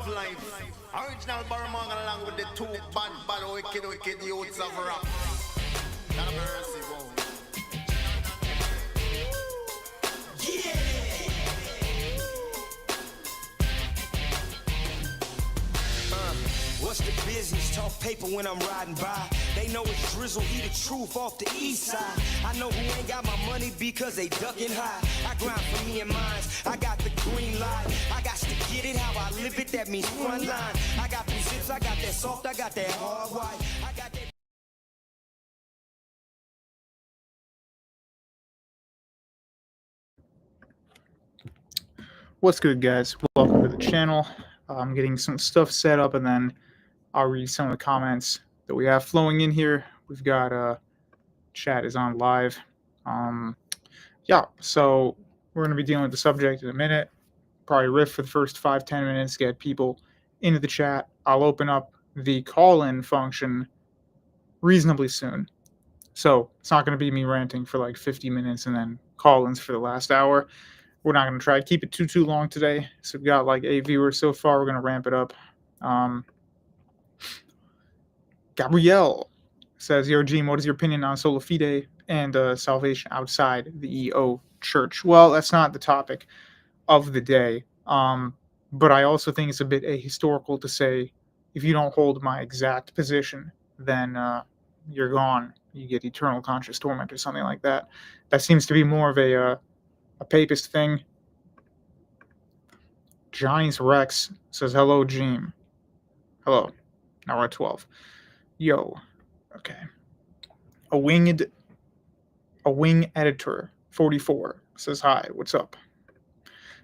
of life. Original Barman along with the two bad, wicked youths of rap. Have mercy, whoa. What's the business? Talk paper when I'm riding by. They know it's drizzle, he the truth off the east side. I know who ain't got my money because they ducking high. I grind for me and mine. I got the green light. I got to get it how I live it. That means front line. I got the zips, I got that soft, I got that hard white. I got that. What's good, guys? Welcome to the channel. I'm getting some stuff set up, and then I'll read some of the comments that we have flowing in here. We've got chat is on live. So we're going to be dealing with the subject in a minute. Probably riff for the first 5-10 minutes, get people into the chat. I'll open up the call-in function reasonably soon. So it's not going to be me ranting for like 50 minutes and then call-ins for the last hour. We're not going to try to keep it too long today. So we've got like 8 viewers so far. We're going to ramp it up. Gabrielle says, Yo, Gene, what is your opinion on sola fide and salvation outside the EO church? Well, that's not the topic of the day. But I also think it's a bit ahistorical to say, if you don't hold my exact position, then you're gone. You get eternal conscious torment or something like that. That seems to be more of a papist thing. Johnny's Rex says, hello, Gene. Hello. Now we're at 12. Yo. Okay. A wing editor 44 says, hi, what's up?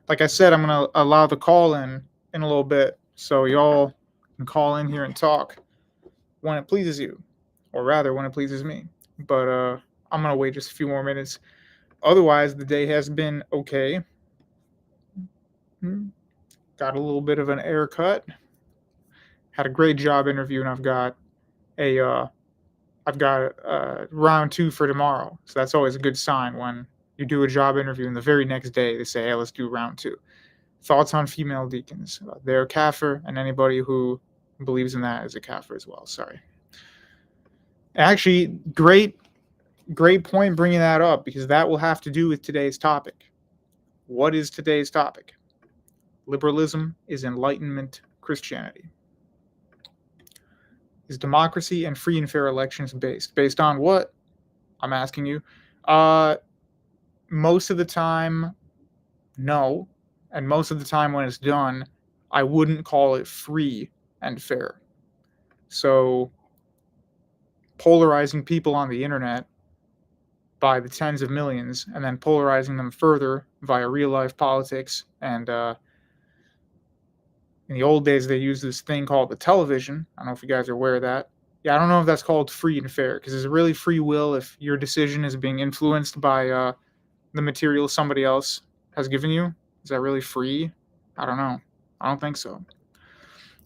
Like I said, I'm going to allow the call in a little bit, so y'all can call in here and talk when it pleases you, or rather when it pleases me. But I'm going to wait just a few more minutes. Otherwise, the day has been okay. Got a little bit of an haircut. Had a great job interview, and I've got round 2 for tomorrow. So that's always a good sign when you do a job interview and the very next day they say, hey, let's do round 2. Thoughts on female deacons? They're a kafir, and anybody who believes in that is a kafir as well. Sorry. Actually, great point bringing that up, because that will have to do with today's topic. What is today's topic? Liberalism is Enlightenment Christianity. Is democracy and free and fair elections based on what? I'm asking you. Most of the time, no. And most of the time when it's done, I wouldn't call it free and fair. So, polarizing people on the internet by the tens of millions, and then polarizing them further via real-life politics. And in the old days, they used this thing called the television. I don't know if you guys are aware of that. Yeah, I don't know if that's called free and fair, because is it really free will if your decision is being influenced by the material somebody else has given you? Is that really free? I don't know. I don't think so.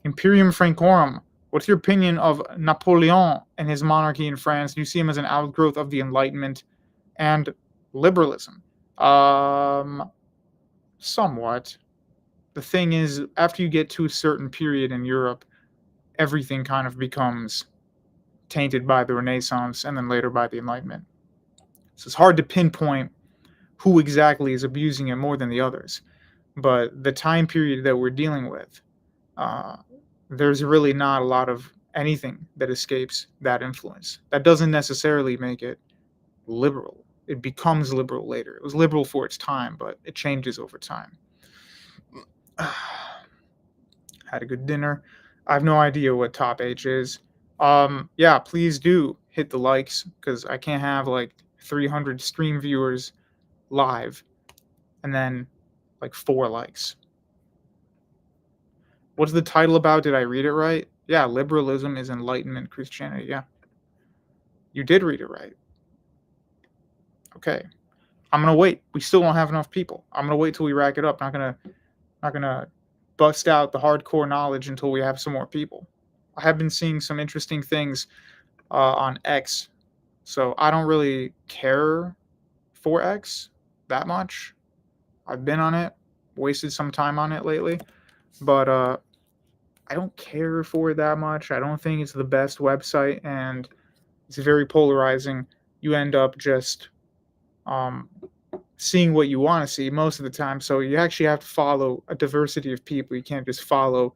Imperium Francorum. What's your opinion of Napoleon and his monarchy in France? Do you see him as an outgrowth of the Enlightenment and liberalism? Somewhat. The thing is, after you get to a certain period in Europe, everything kind of becomes tainted by the Renaissance and then later by the Enlightenment. So it's hard to pinpoint who exactly is abusing it more than the others. But the time period that we're dealing with, there's really not a lot of anything that escapes that influence. That doesn't necessarily make it liberal. It becomes liberal later. It was liberal for its time, but it changes over time. Had a good dinner. I have no idea what top H is. Yeah, please do hit the likes, because I can't have like 300 stream viewers live and then like 4 likes. What's the title about? Did I read it right? Yeah, liberalism is Enlightenment Christianity. Yeah, you did read it right. Okay, I'm gonna wait. We still don't have enough people. I'm gonna wait till we rack it up. Not gonna bust out the hardcore knowledge until we have some more people. I have been seeing some interesting things on X, so I don't really care for X that much. I've been on it, wasted some time on it lately, but I don't care for it that much. I don't think it's the best website, and it's very polarizing. You end up just seeing what you want to see most of the time. So you actually have to follow a diversity of people. You can't just follow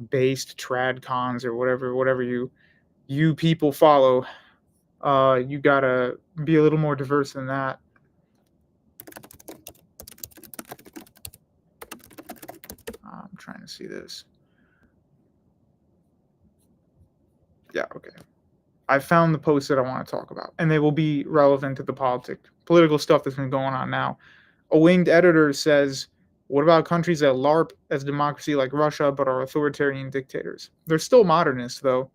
based trad cons or whatever you people follow. You gotta be a little more diverse than that. I'm trying to see this. Yeah, okay. I found the posts that I want to talk about, and they will be relevant to the political stuff that's been going on now. A winged editor says, what about countries that LARP as democracy like Russia but are authoritarian dictators? They're still modernists, though.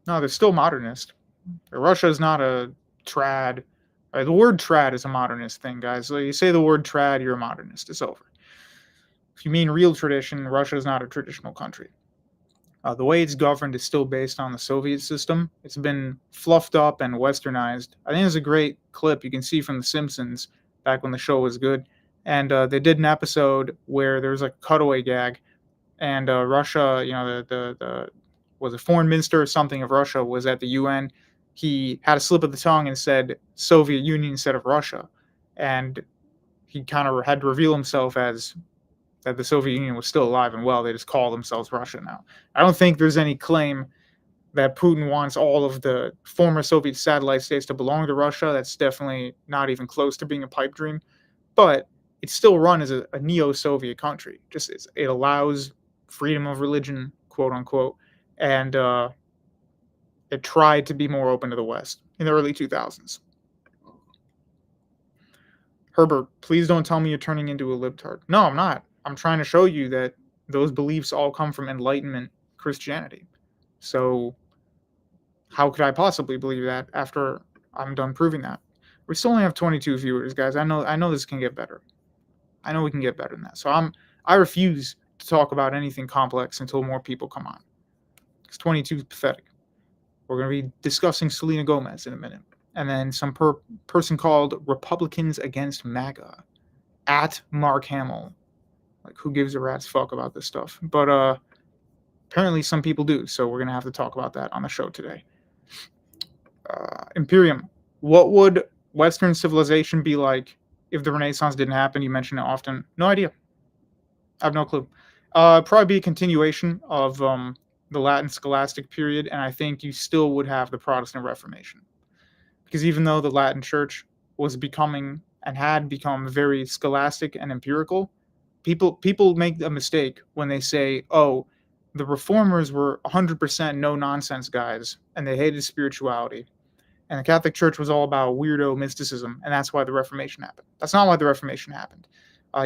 No, they're still modernist. Russia is not a trad. The word trad is a modernist thing, guys. So you say the word trad, you're a modernist. It's over. If you mean real tradition, Russia is not a traditional country. The way it's governed is still based on the Soviet system. It's been fluffed up and westernized. I think there's a great clip you can see from The Simpsons back when the show was good. And they did an episode where there was a cutaway gag, and Russia, the was a foreign minister or something of Russia was at the UN. He had a slip of the tongue and said Soviet Union instead of Russia. And he kind of had to reveal himself as that the Soviet Union was still alive and well. They just call themselves Russia now. I don't think there's any claim that Putin wants all of the former Soviet satellite states to belong to Russia. That's definitely not even close to being a pipe dream. But it's still run as a neo-Soviet country. It allows freedom of religion, quote unquote, and it tried to be more open to the West in the early 2000s. Herbert, please don't tell me you're turning into a libtard. No, I'm not. I'm trying to show you that those beliefs all come from Enlightenment Christianity. So how could I possibly believe that after I'm done proving that? We still only have 22 viewers, guys. I know this can get better. I know we can get better than that. So I refuse to talk about anything complex until more people come on. Because 22 is pathetic. We're going to be discussing Selena Gomez in a minute. And then some person called Republicans Against MAGA at Mark Hamill. Like, who gives a rat's fuck about this stuff? But apparently some people do, so we're going to have to talk about that on the show today. Imperium. What would Western civilization be like if the Renaissance didn't happen? You mention it often. No idea. I have no clue. Probably be a continuation of the Latin scholastic period, and I think you still would have the Protestant Reformation. Because even though the Latin Church was becoming and had become very scholastic and empirical, people make a mistake when they say, oh, the reformers were 100% no-nonsense guys, and they hated spirituality. And the Catholic Church was all about weirdo mysticism, and that's why the Reformation happened. That's not why the Reformation happened.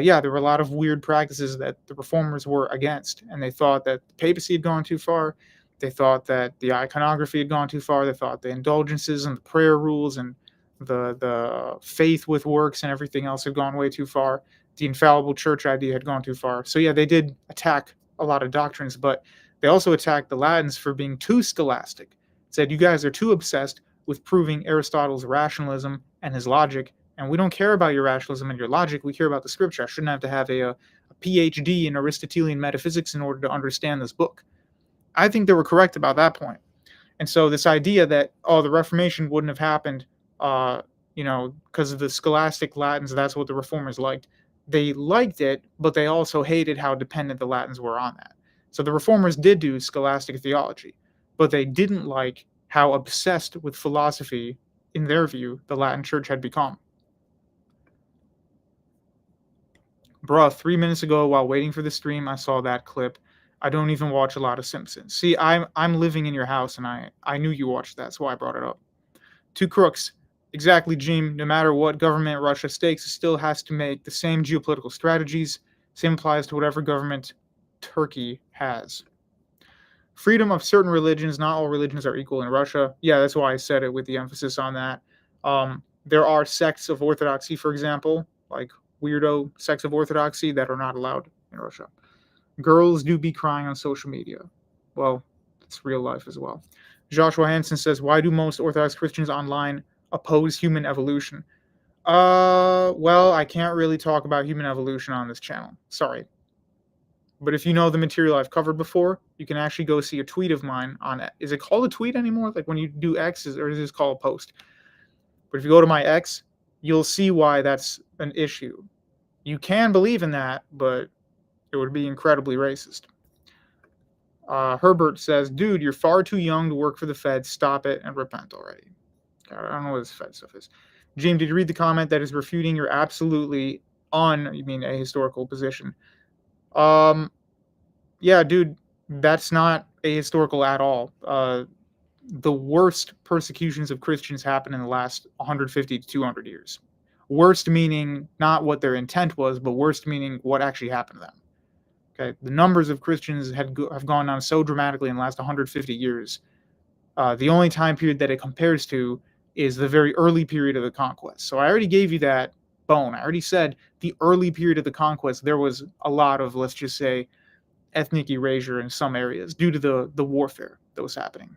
Yeah, there were a lot of weird practices that the reformers were against, and they thought that the papacy had gone too far. They thought that the iconography had gone too far. They thought the indulgences and the prayer rules and the faith with works and everything else had gone way too far. The infallible church idea had gone too far. So yeah, they did attack a lot of doctrines, but they also attacked the Latins for being too scholastic. Said, you guys are too obsessed with proving Aristotle's rationalism and his logic, and we don't care about your rationalism and your logic. We care about the scripture. I shouldn't have to have a PhD in Aristotelian metaphysics in order to understand this book. I think they were correct about that point. And so this idea that, oh, the Reformation wouldn't have happened, because of the scholastic Latins, that's what the reformers liked. They liked it, but they also hated how dependent the Latins were on that. So the reformers did do scholastic theology, but they didn't like how obsessed with philosophy, in their view, the Latin Church had become. Bruh, 3 minutes ago, while waiting for the stream, I saw that clip. I don't even watch a lot of Simpsons. See, I'm living in your house, and I knew you watched that, that's why I brought it up. Two crooks. Exactly, Jim. No matter what government Russia stakes, it still has to make the same geopolitical strategies. Same applies to whatever government Turkey has. Freedom of certain religions. Not all religions are equal in Russia. Yeah, that's why I said it with the emphasis on that. There are sects of Orthodoxy, for example, like weirdo sects of Orthodoxy that are not allowed in Russia. Girls do be crying on social media. Well, it's real life as well. Joshua Hansen says, why do most Orthodox Christians online oppose human evolution? Well, I can't really talk about human evolution on this channel. Sorry. But if you know the material I've covered before, you can actually go see a tweet of mine on it. Is it called a tweet anymore? Like when you do X, or is this called a post? But if you go to my X, you'll see why that's an issue. You can believe in that, but it would be incredibly racist. Herbert says, dude, you're far too young to work for the Fed. Stop it and repent already. God, I don't know what this Fed stuff is. Jim, did you read the comment that is refuting your absolutely ahistorical position? Yeah, dude, that's not ahistorical at all. The worst persecutions of Christians happened in the last 150 to 200 years. Worst meaning not what their intent was, but worst meaning what actually happened to them. Okay, the numbers of Christians have gone down so dramatically in the last 150 years. The only time period that it compares to is the very early period of the conquest. So I already gave you that bone. I already said the early period of the conquest, there was a lot of, let's just say, ethnic erasure in some areas due to the warfare that was happening.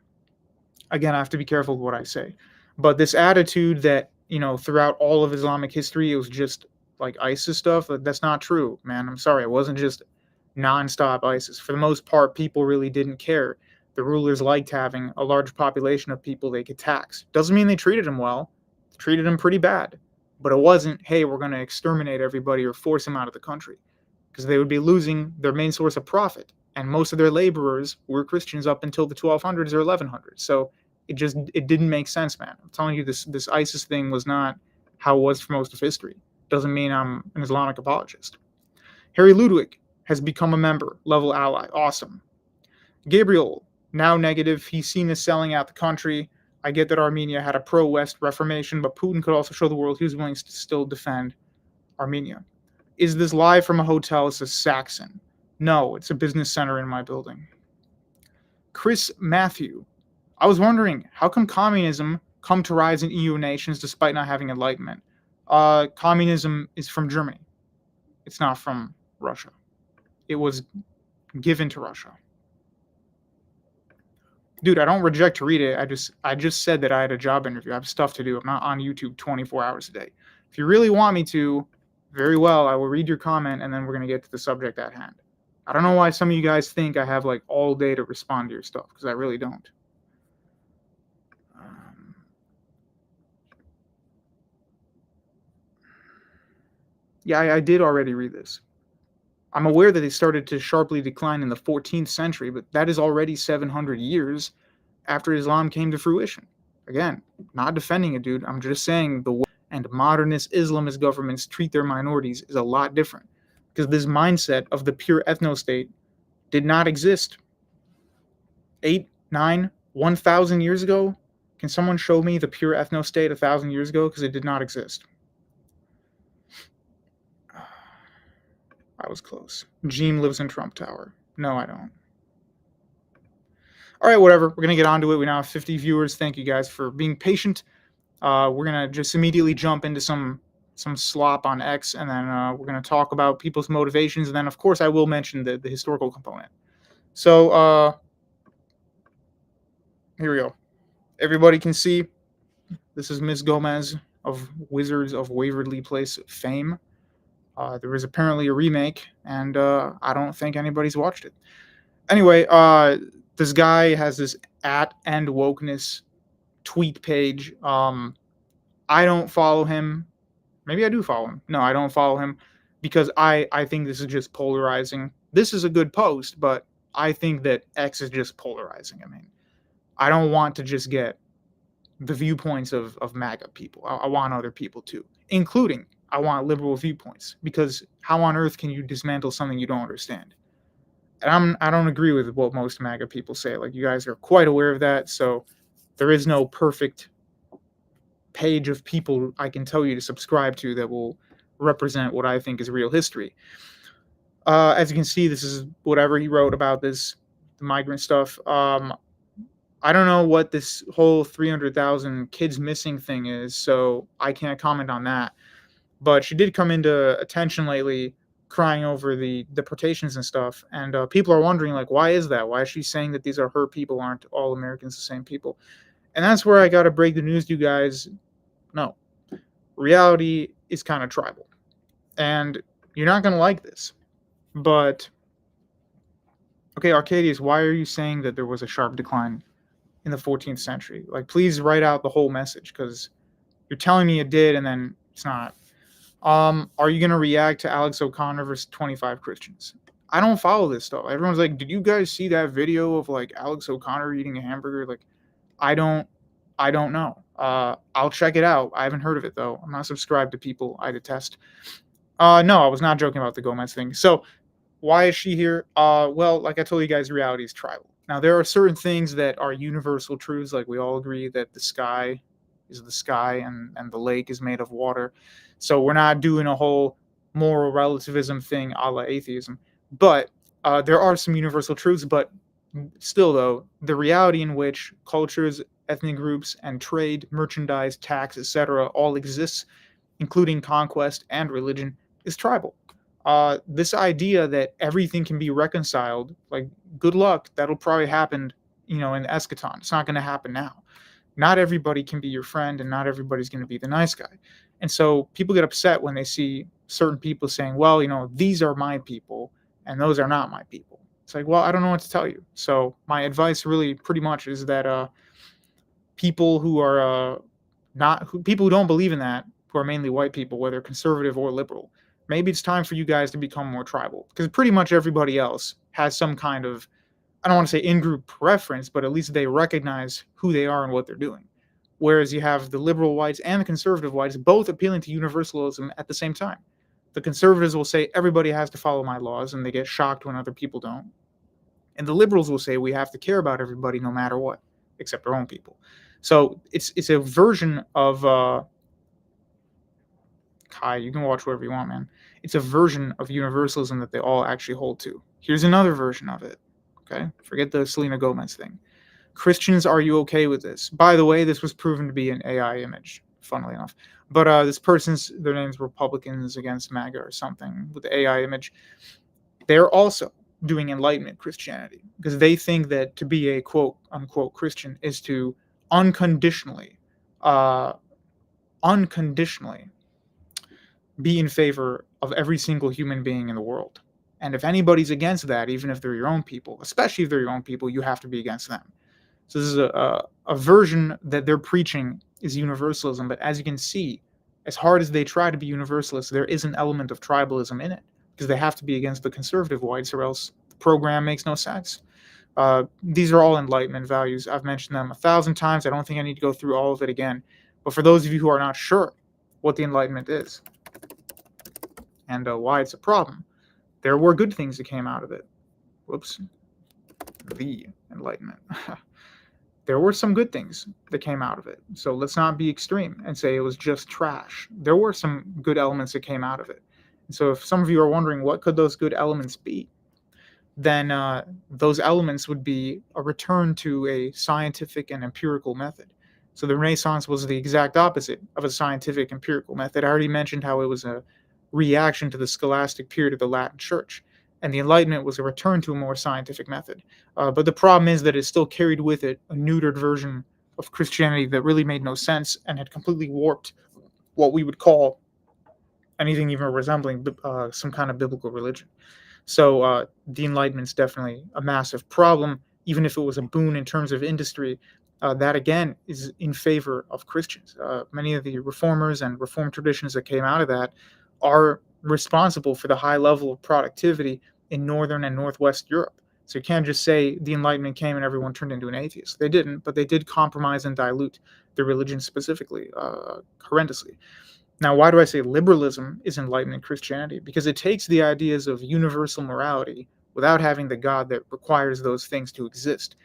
Again, I have to be careful with what I say. But this attitude that, throughout all of Islamic history, it was just like ISIS stuff, that's not true, man. I'm sorry. It wasn't just nonstop ISIS. For the most part, people really didn't care. The rulers liked having a large population of people they could tax. Doesn't mean they treated them well. They treated them pretty bad. But it wasn't, hey, we're going to exterminate everybody or force them out of the country. Because they would be losing their main source of profit. And most of their laborers were Christians up until the 1200s or 1100s. So it didn't make sense, man. I'm telling you, this ISIS thing was not how it was for most of history. Doesn't mean I'm an Islamic apologist. Harry Ludwig has become a member, level ally. Awesome. Gabriel, now negative. He's seen as selling out the country. I get that Armenia had a pro-West reformation, but Putin could also show the world he was willing to still defend Armenia. Is this live from a hotel? It says Saxon. No, it's a business center in my building. Chris Matthew. I was wondering, how come communism come to rise in EU nations despite not having enlightenment? Communism is from Germany. It's not from Russia. It was given to Russia. Dude, I don't reject to read it. I just said that I had a job interview. I have stuff to do. I'm not on YouTube 24 hours a day. If you really want me to, very well, I will read your comment and then we're going to get to the subject at hand. I don't know why some of you guys think I have like all day to respond to your stuff, because I really don't. Yeah, I did already read this. I'm aware that they started to sharply decline in the 14th century, but that is already 700 years after Islam came to fruition. Again, not defending it, dude. I'm just saying the way and modernist Islamist governments treat their minorities is a lot different, because this mindset of the pure ethno-state did not exist 8, 9, 1,000 years ago. Can someone show me the pure ethno-state 1,000 years ago? Because it did not exist. I was close. Jeem lives in Trump Tower. No, I don't. All right, whatever. We're going to get onto it. We now have 50 viewers. Thank you guys for being patient. We're going to just immediately jump into some slop on X, and then we're going to talk about people's motivations. And then, of course, I will mention the historical component. So, here we go. Everybody can see this is Miss Gomez of Wizards of Waverly Place fame. There was apparently a remake, and I don't think anybody's watched it. Anyway, this guy has this @end wokeness tweet page. I don't follow him. Maybe I do follow him. No, I don't follow him because I think this is just polarizing. This is a good post, but I think that X is just polarizing. I mean, I don't want to just get the viewpoints of MAGA people. I want other people too, including I want liberal viewpoints, because how on earth can you dismantle something you don't understand? And I don't agree with what most MAGA people say. Like, you guys are quite aware of that, so there is no perfect page of people I can tell you to subscribe to that will represent what I think is real history. As you can see, this is whatever he wrote about this, the migrant stuff. I don't know what this whole 300,000 kids missing thing is, so I can't comment on that. But she did come into attention lately, crying over the deportations and stuff. And people are wondering, like, why is that? Why is she saying that these are her people? Aren't all Americans the same people? And that's where I got to break the news to you guys. No. Reality is kind of tribal. And you're not going to like this. But Okay, Arcadius, why are you saying that there was a sharp decline in the 14th century? Like, please write out the whole message, because you're telling me it did and then it's not. Are you gonna react to Alex O'Connor versus 25 Christians? I don't follow this stuff. Everyone's like, did you guys see that video of like Alex O'Connor eating a hamburger? Like, I don't, I don't know. I'll check it out. I haven't heard of it though. I'm not subscribed to people I detest. No, I was not joking about the Gomez thing. So, why is she here? Well, like I told you guys, reality is tribal. Now, there are certain things that are universal truths, like we all agree that the sky is the sky and the lake is made of water. So we're not doing a whole moral relativism thing a la atheism. But there are some universal truths, but still, though, the reality in which cultures, ethnic groups, and trade, merchandise, tax, etc., all exists, including conquest and religion, is tribal. This idea that everything can be reconciled, like, good luck, that'll probably happen, in eschaton. It's not going to happen now. Not everybody can be your friend, and not everybody's going to be the nice guy. And so people get upset when they see certain people saying, well, these are my people, and those are not my people. It's like, well, I don't know what to tell you. So my advice really pretty much is that people who are people who don't believe in that, who are mainly white people, whether conservative or liberal, maybe it's time for you guys to become more tribal, because pretty much everybody else has some kind of, I don't want to say in-group preference, but at least they recognize who they are and what they're doing. Whereas you have the liberal whites and the conservative whites both appealing to universalism at the same time. The conservatives will say everybody has to follow my laws, and they get shocked when other people don't. And the liberals will say we have to care about everybody no matter what, except our own people. So it's a version of Kai, you can watch whatever you want, man. It's a version of universalism that they all actually hold to. Here's another version of it. Okay? Forget the Selena Gomez thing. Christians, are you okay with this? By the way, this was proven to be an AI image, funnily enough. But this person's, their name's Republicans Against MAGA or something, with the AI image. They're also doing Enlightenment Christianity, because they think that to be a quote unquote Christian is to unconditionally be in favor of every single human being in the world. And if anybody's against that, even if they're your own people, especially if they're your own people, you have to be against them. So this is a version that they're preaching is universalism. But as you can see, as hard as they try to be universalist, there is an element of tribalism in it, because they have to be against the conservative whites, or else the program makes no sense. These are all Enlightenment values. I've mentioned them 1,000 times. I don't think I need to go through all of it again. But for those of you who are not sure what the Enlightenment is and why it's a problem, there were good things that came out of it. Whoops. The Enlightenment. There were some good things that came out of it. So let's not be extreme and say it was just trash. There were some good elements that came out of it. And so if some of you are wondering what could those good elements be, then those elements would be a return to a scientific and empirical method. So the Renaissance was the exact opposite of a scientific empirical method. I already mentioned how it was a reaction to the scholastic period of the Latin Church, and the Enlightenment was a return to a more scientific method. But the problem is that it still carried with it a neutered version of Christianity that really made no sense and had completely warped what we would call anything even resembling some kind of biblical religion. So the Enlightenment's definitely a massive problem, even if it was a boon in terms of industry. That again is in favor of Christians. Many of the reformers and reform traditions that came out of that are responsible for the high level of productivity in Northern and Northwest Europe. So you can't just say the Enlightenment came and everyone turned into an atheist. They didn't, but they did compromise and dilute the religion specifically, horrendously. Now, why do I say liberalism is Enlightenment Christianity? Because it takes the ideas of universal morality without having the God that requires those things to exist,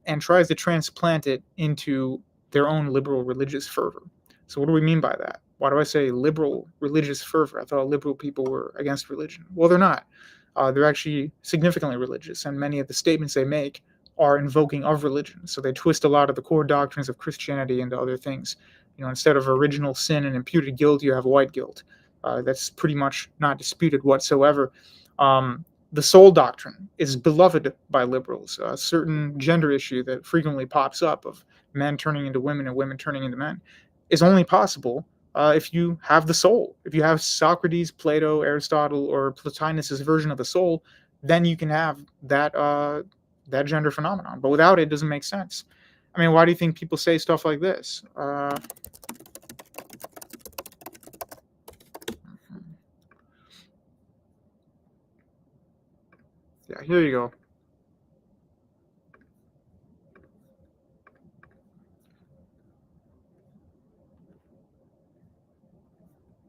and tries to transplant it into their own liberal religious fervor. So what do we mean by that? Why do I say liberal religious fervor? I thought liberal people were against religion. Well, they're not. They're actually significantly religious, and many of the statements they make are invoking of religion. So they twist a lot of the core doctrines of Christianity into other things. Instead of original sin and imputed guilt, you have white guilt. That's pretty much not disputed whatsoever. The soul doctrine is beloved by liberals. A certain gender issue that frequently pops up of men turning into women and women turning into men is only possible if you have the soul. If you have Socrates, Plato, Aristotle, or Plotinus's version of the soul, then you can have that gender phenomenon. But without it, it doesn't make sense. I mean, why do you think people say stuff like this? Yeah, here you go.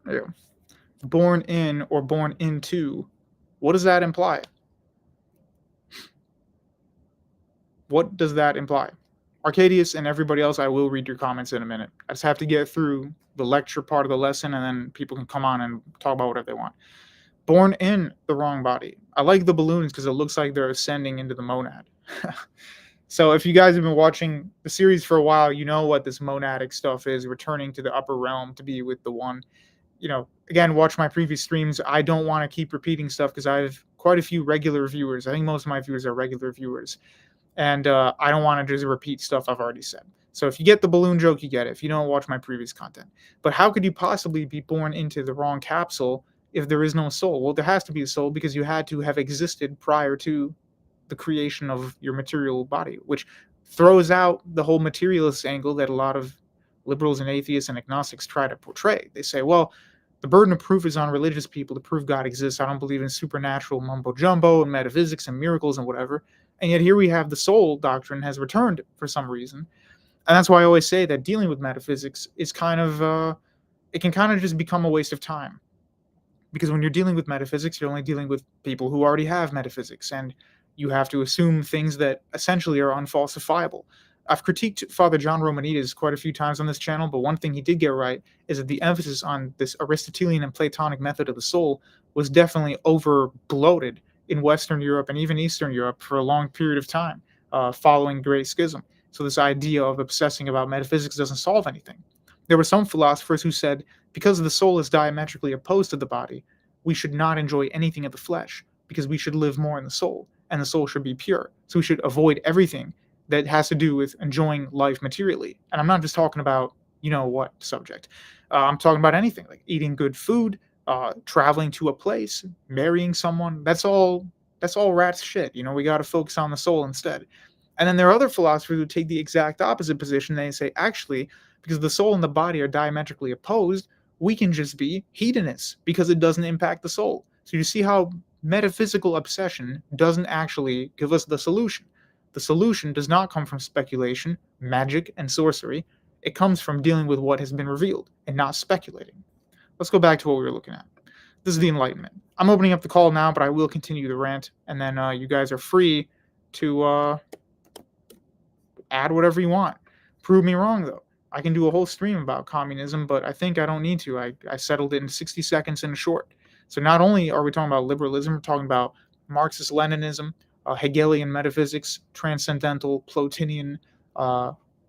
There you go. Born in or born into. What does that imply? What does that imply? Arcadius and everybody else, I will read your comments in a minute. I just have to get through the lecture part of the lesson, and then people can come on and talk about whatever they want. Born in the wrong body. I like the balloons because it looks like they're ascending into the monad. So if you guys have been watching the series for a while, you know what this monadic stuff is, returning to the upper realm to be with the one. Again, watch my previous streams. I don't want to keep repeating stuff because I have quite a few regular viewers. I think most of my viewers are regular viewers. And I don't want to just repeat stuff I've already said. So if you get the balloon joke, you get it. If you don't, watch my previous content. But how could you possibly be born into the wrong capsule if there is no soul? Well, there has to be a soul because you had to have existed prior to the creation of your material body, which throws out the whole materialist angle that a lot of liberals and atheists and agnostics try to portray. They say, well, the burden of proof is on religious people to prove God exists. I don't believe in supernatural mumbo jumbo and metaphysics and miracles and whatever. And yet here we have the soul doctrine has returned for some reason. And that's why I always say that dealing with metaphysics is kind of, it can kind of just become a waste of time. Because when you're dealing with metaphysics, you're only dealing with people who already have metaphysics. And you have to assume things that essentially are unfalsifiable. I've critiqued Father John Romanides quite a few times on this channel, but one thing he did get right is that the emphasis on this Aristotelian and Platonic method of the soul was definitely over bloated in Western Europe and even Eastern Europe for a long period of time following Great Schism. So this idea of obsessing about metaphysics doesn't solve anything. There were some philosophers who said, because the soul is diametrically opposed to the body, we should not enjoy anything of the flesh, because we should live more in the soul, and the soul should be pure. So we should avoid everything that has to do with enjoying life materially. And I'm not just talking about, what subject. I'm talking about anything, like eating good food, traveling to a place, marrying someone. That's all rat shit. We got to focus on the soul instead. And then there are other philosophers who take the exact opposite position. They say, actually, because the soul and the body are diametrically opposed, we can just be hedonists because it doesn't impact the soul. So you see how metaphysical obsession doesn't actually give us the solution. The solution does not come from speculation, magic, and sorcery. It comes from dealing with what has been revealed and not speculating. Let's go back to what we were looking at. This is the Enlightenment. I'm opening up the call now, but I will continue the rant, and then you guys are free to add whatever you want. Prove me wrong, though. I can do a whole stream about communism, but I think I don't need to. I settled it in 60 seconds in a short. So not only are we talking about liberalism, we're talking about Marxist-Leninism, Hegelian metaphysics, transcendental, Plotinian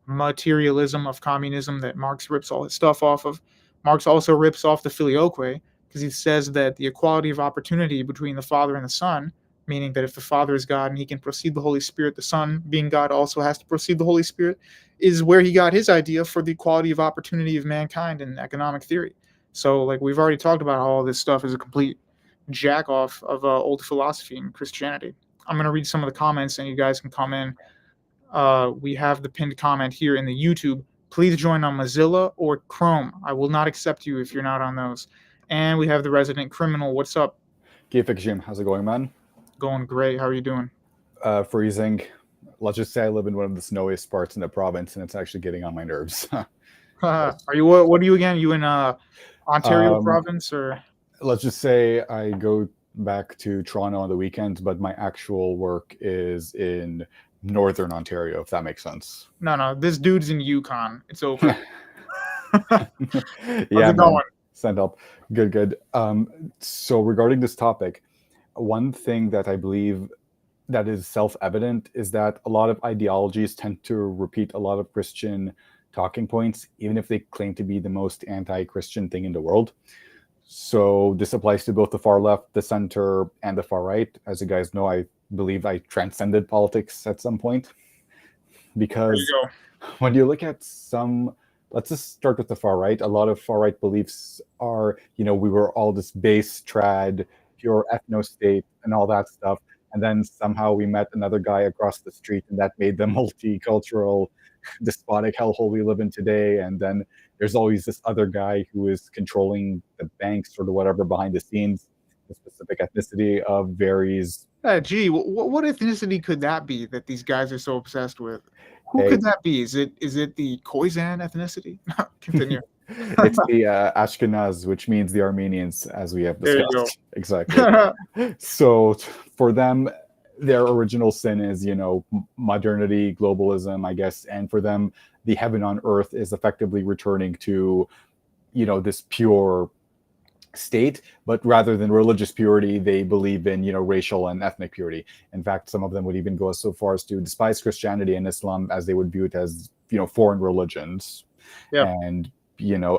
materialism of communism that Marx rips all his stuff off of. Marx also rips off the filioque because he says that the equality of opportunity between the Father and the Son, meaning that if the Father is God and he can proceed the Holy Spirit, the Son, being God, also has to proceed the Holy Spirit, is where he got his idea for the equality of opportunity of mankind in economic theory. So, we've already talked about how all this stuff is a complete jack-off of old philosophy and Christianity. I'm going to read some of the comments, and you guys can come in. We have the pinned comment here in the YouTube. Please join on Mozilla or Chrome. I will not accept you if you're not on those. And we have the resident criminal. What's up? Gifik Jim, how's it going, man? Going great. How are you doing? Freezing. Let's just say I live in one of the snowiest parts in the province, and it's actually getting on my nerves. Are you? What are you again? You in Ontario province or? Let's just say I go back to Toronto on the weekends, but my actual work is in Northern Ontario, if that makes sense. No. This dude's in Yukon. It's over. Yeah, man. Send up. Good. So regarding this topic, one thing that I believe that is self-evident is that a lot of ideologies tend to repeat a lot of Christian talking points, even if they claim to be the most anti-Christian thing in the world. So this applies to both the far left, the center, and the far right. As you guys know, I believe I transcended politics at some point. Because when you look at let's just start with the far right. A lot of far right beliefs are, we were all this base trad, pure ethno-state and all that stuff. And then somehow we met another guy across the street, and that made the multicultural, despotic hellhole we live in today. And then there's always this other guy who is controlling the banks or whatever behind the scenes. The specific ethnicity of varies. Gee, what ethnicity could that be that these guys are so obsessed with? Who Hey. could that be? Is it the Khoisan ethnicity? Continue. It's the Ashkenaz, which means the Armenians, as we have There you discussed. Exactly. So for them, their original sin is, modernity, globalism, I guess. And for them, the heaven on earth is effectively returning to, this pure state. But rather than religious purity, they believe in, racial and ethnic purity. In fact, some of them would even go so far as to despise Christianity and Islam, as they would view it as, foreign religions. Yep. And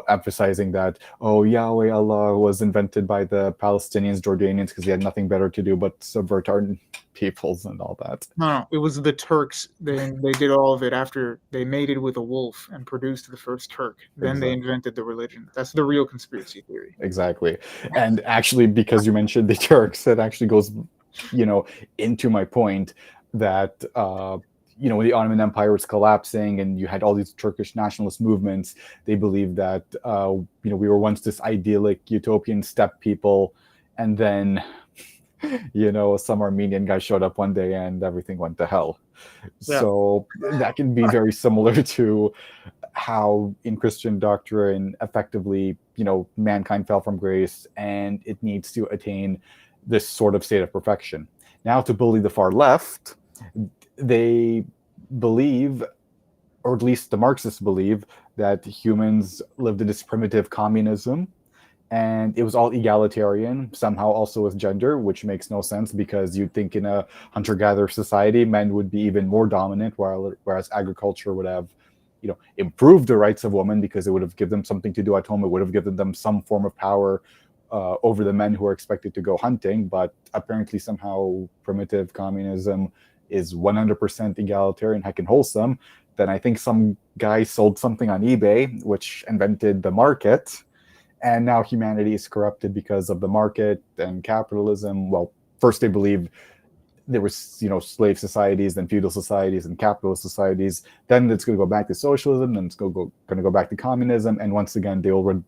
emphasizing that, Yahweh Allah was invented by the Palestinians, Jordanians, because he had nothing better to do but subvert our peoples and all that. No, it was the Turks. They did all of it after they mated with a wolf and produced the first Turk. Then they invented the religion. That's the real conspiracy theory. Exactly. And actually, because you mentioned the Turks, that actually goes, into my point that when the Ottoman Empire was collapsing and you had all these Turkish nationalist movements, they believed that, we were once this idyllic utopian steppe people. And then, some Armenian guy showed up one day and everything went to hell. Yeah. So that can be very similar to how in Christian doctrine, effectively, mankind fell from grace and it needs to attain this sort of state of perfection. Now, to bully the far left, they believe, or at least the Marxists believe, that humans lived in this primitive communism and it was all egalitarian, somehow also with gender, which makes no sense because you'd think in a hunter-gatherer society, men would be even more dominant, whereas agriculture would have, improved the rights of women because it would have given them something to do at home. It would have given them some form of power over the men who are expected to go hunting. But apparently somehow primitive communism is 100% egalitarian, heck and wholesome. Then I think some guy sold something on eBay, which invented the market. And now humanity is corrupted because of the market and capitalism. Well, first they believe there was, slave societies, then feudal societies, and capitalist societies. Then it's going to go back to socialism, then it's going to go back to communism. And once again, they'll rid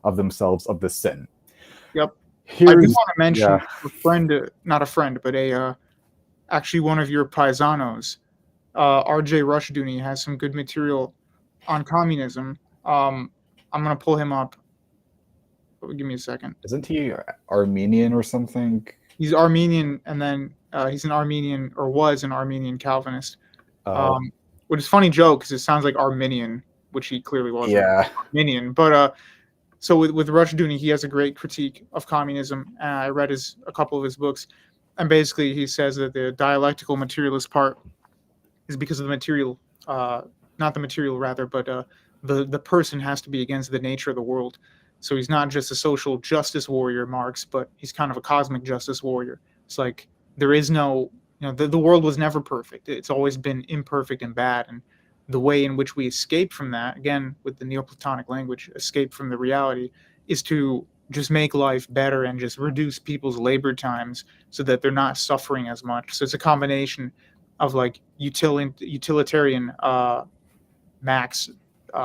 of themselves of the sin. Yep. I do want to mention a friend, not a friend, but actually one of your paisanos, RJ Rushdoony, has some good material on communism. I'm going to pull him up. Give me a second. Isn't he Armenian or something? He's Armenian, and then he's an Armenian, or was an Armenian Calvinist. Which is a funny joke because it sounds like Arminian, which he clearly wasn't. Yeah. Armenian. But so with Rushdoony, he has a great critique of communism. I read a couple of his books, and basically he says that the dialectical materialist part is because of the material, not the material rather, but the person has to be against the nature of the world. So he's not just a social justice warrior, Marx, but he's kind of a cosmic justice warrior. It's like there is no, the world was never perfect. It's always been imperfect and bad. And the way in which we escape from that, again, with the Neoplatonic language, escape from the reality, is to just make life better and just reduce people's labor times so that they're not suffering as much. So it's a combination of like utilitarian Max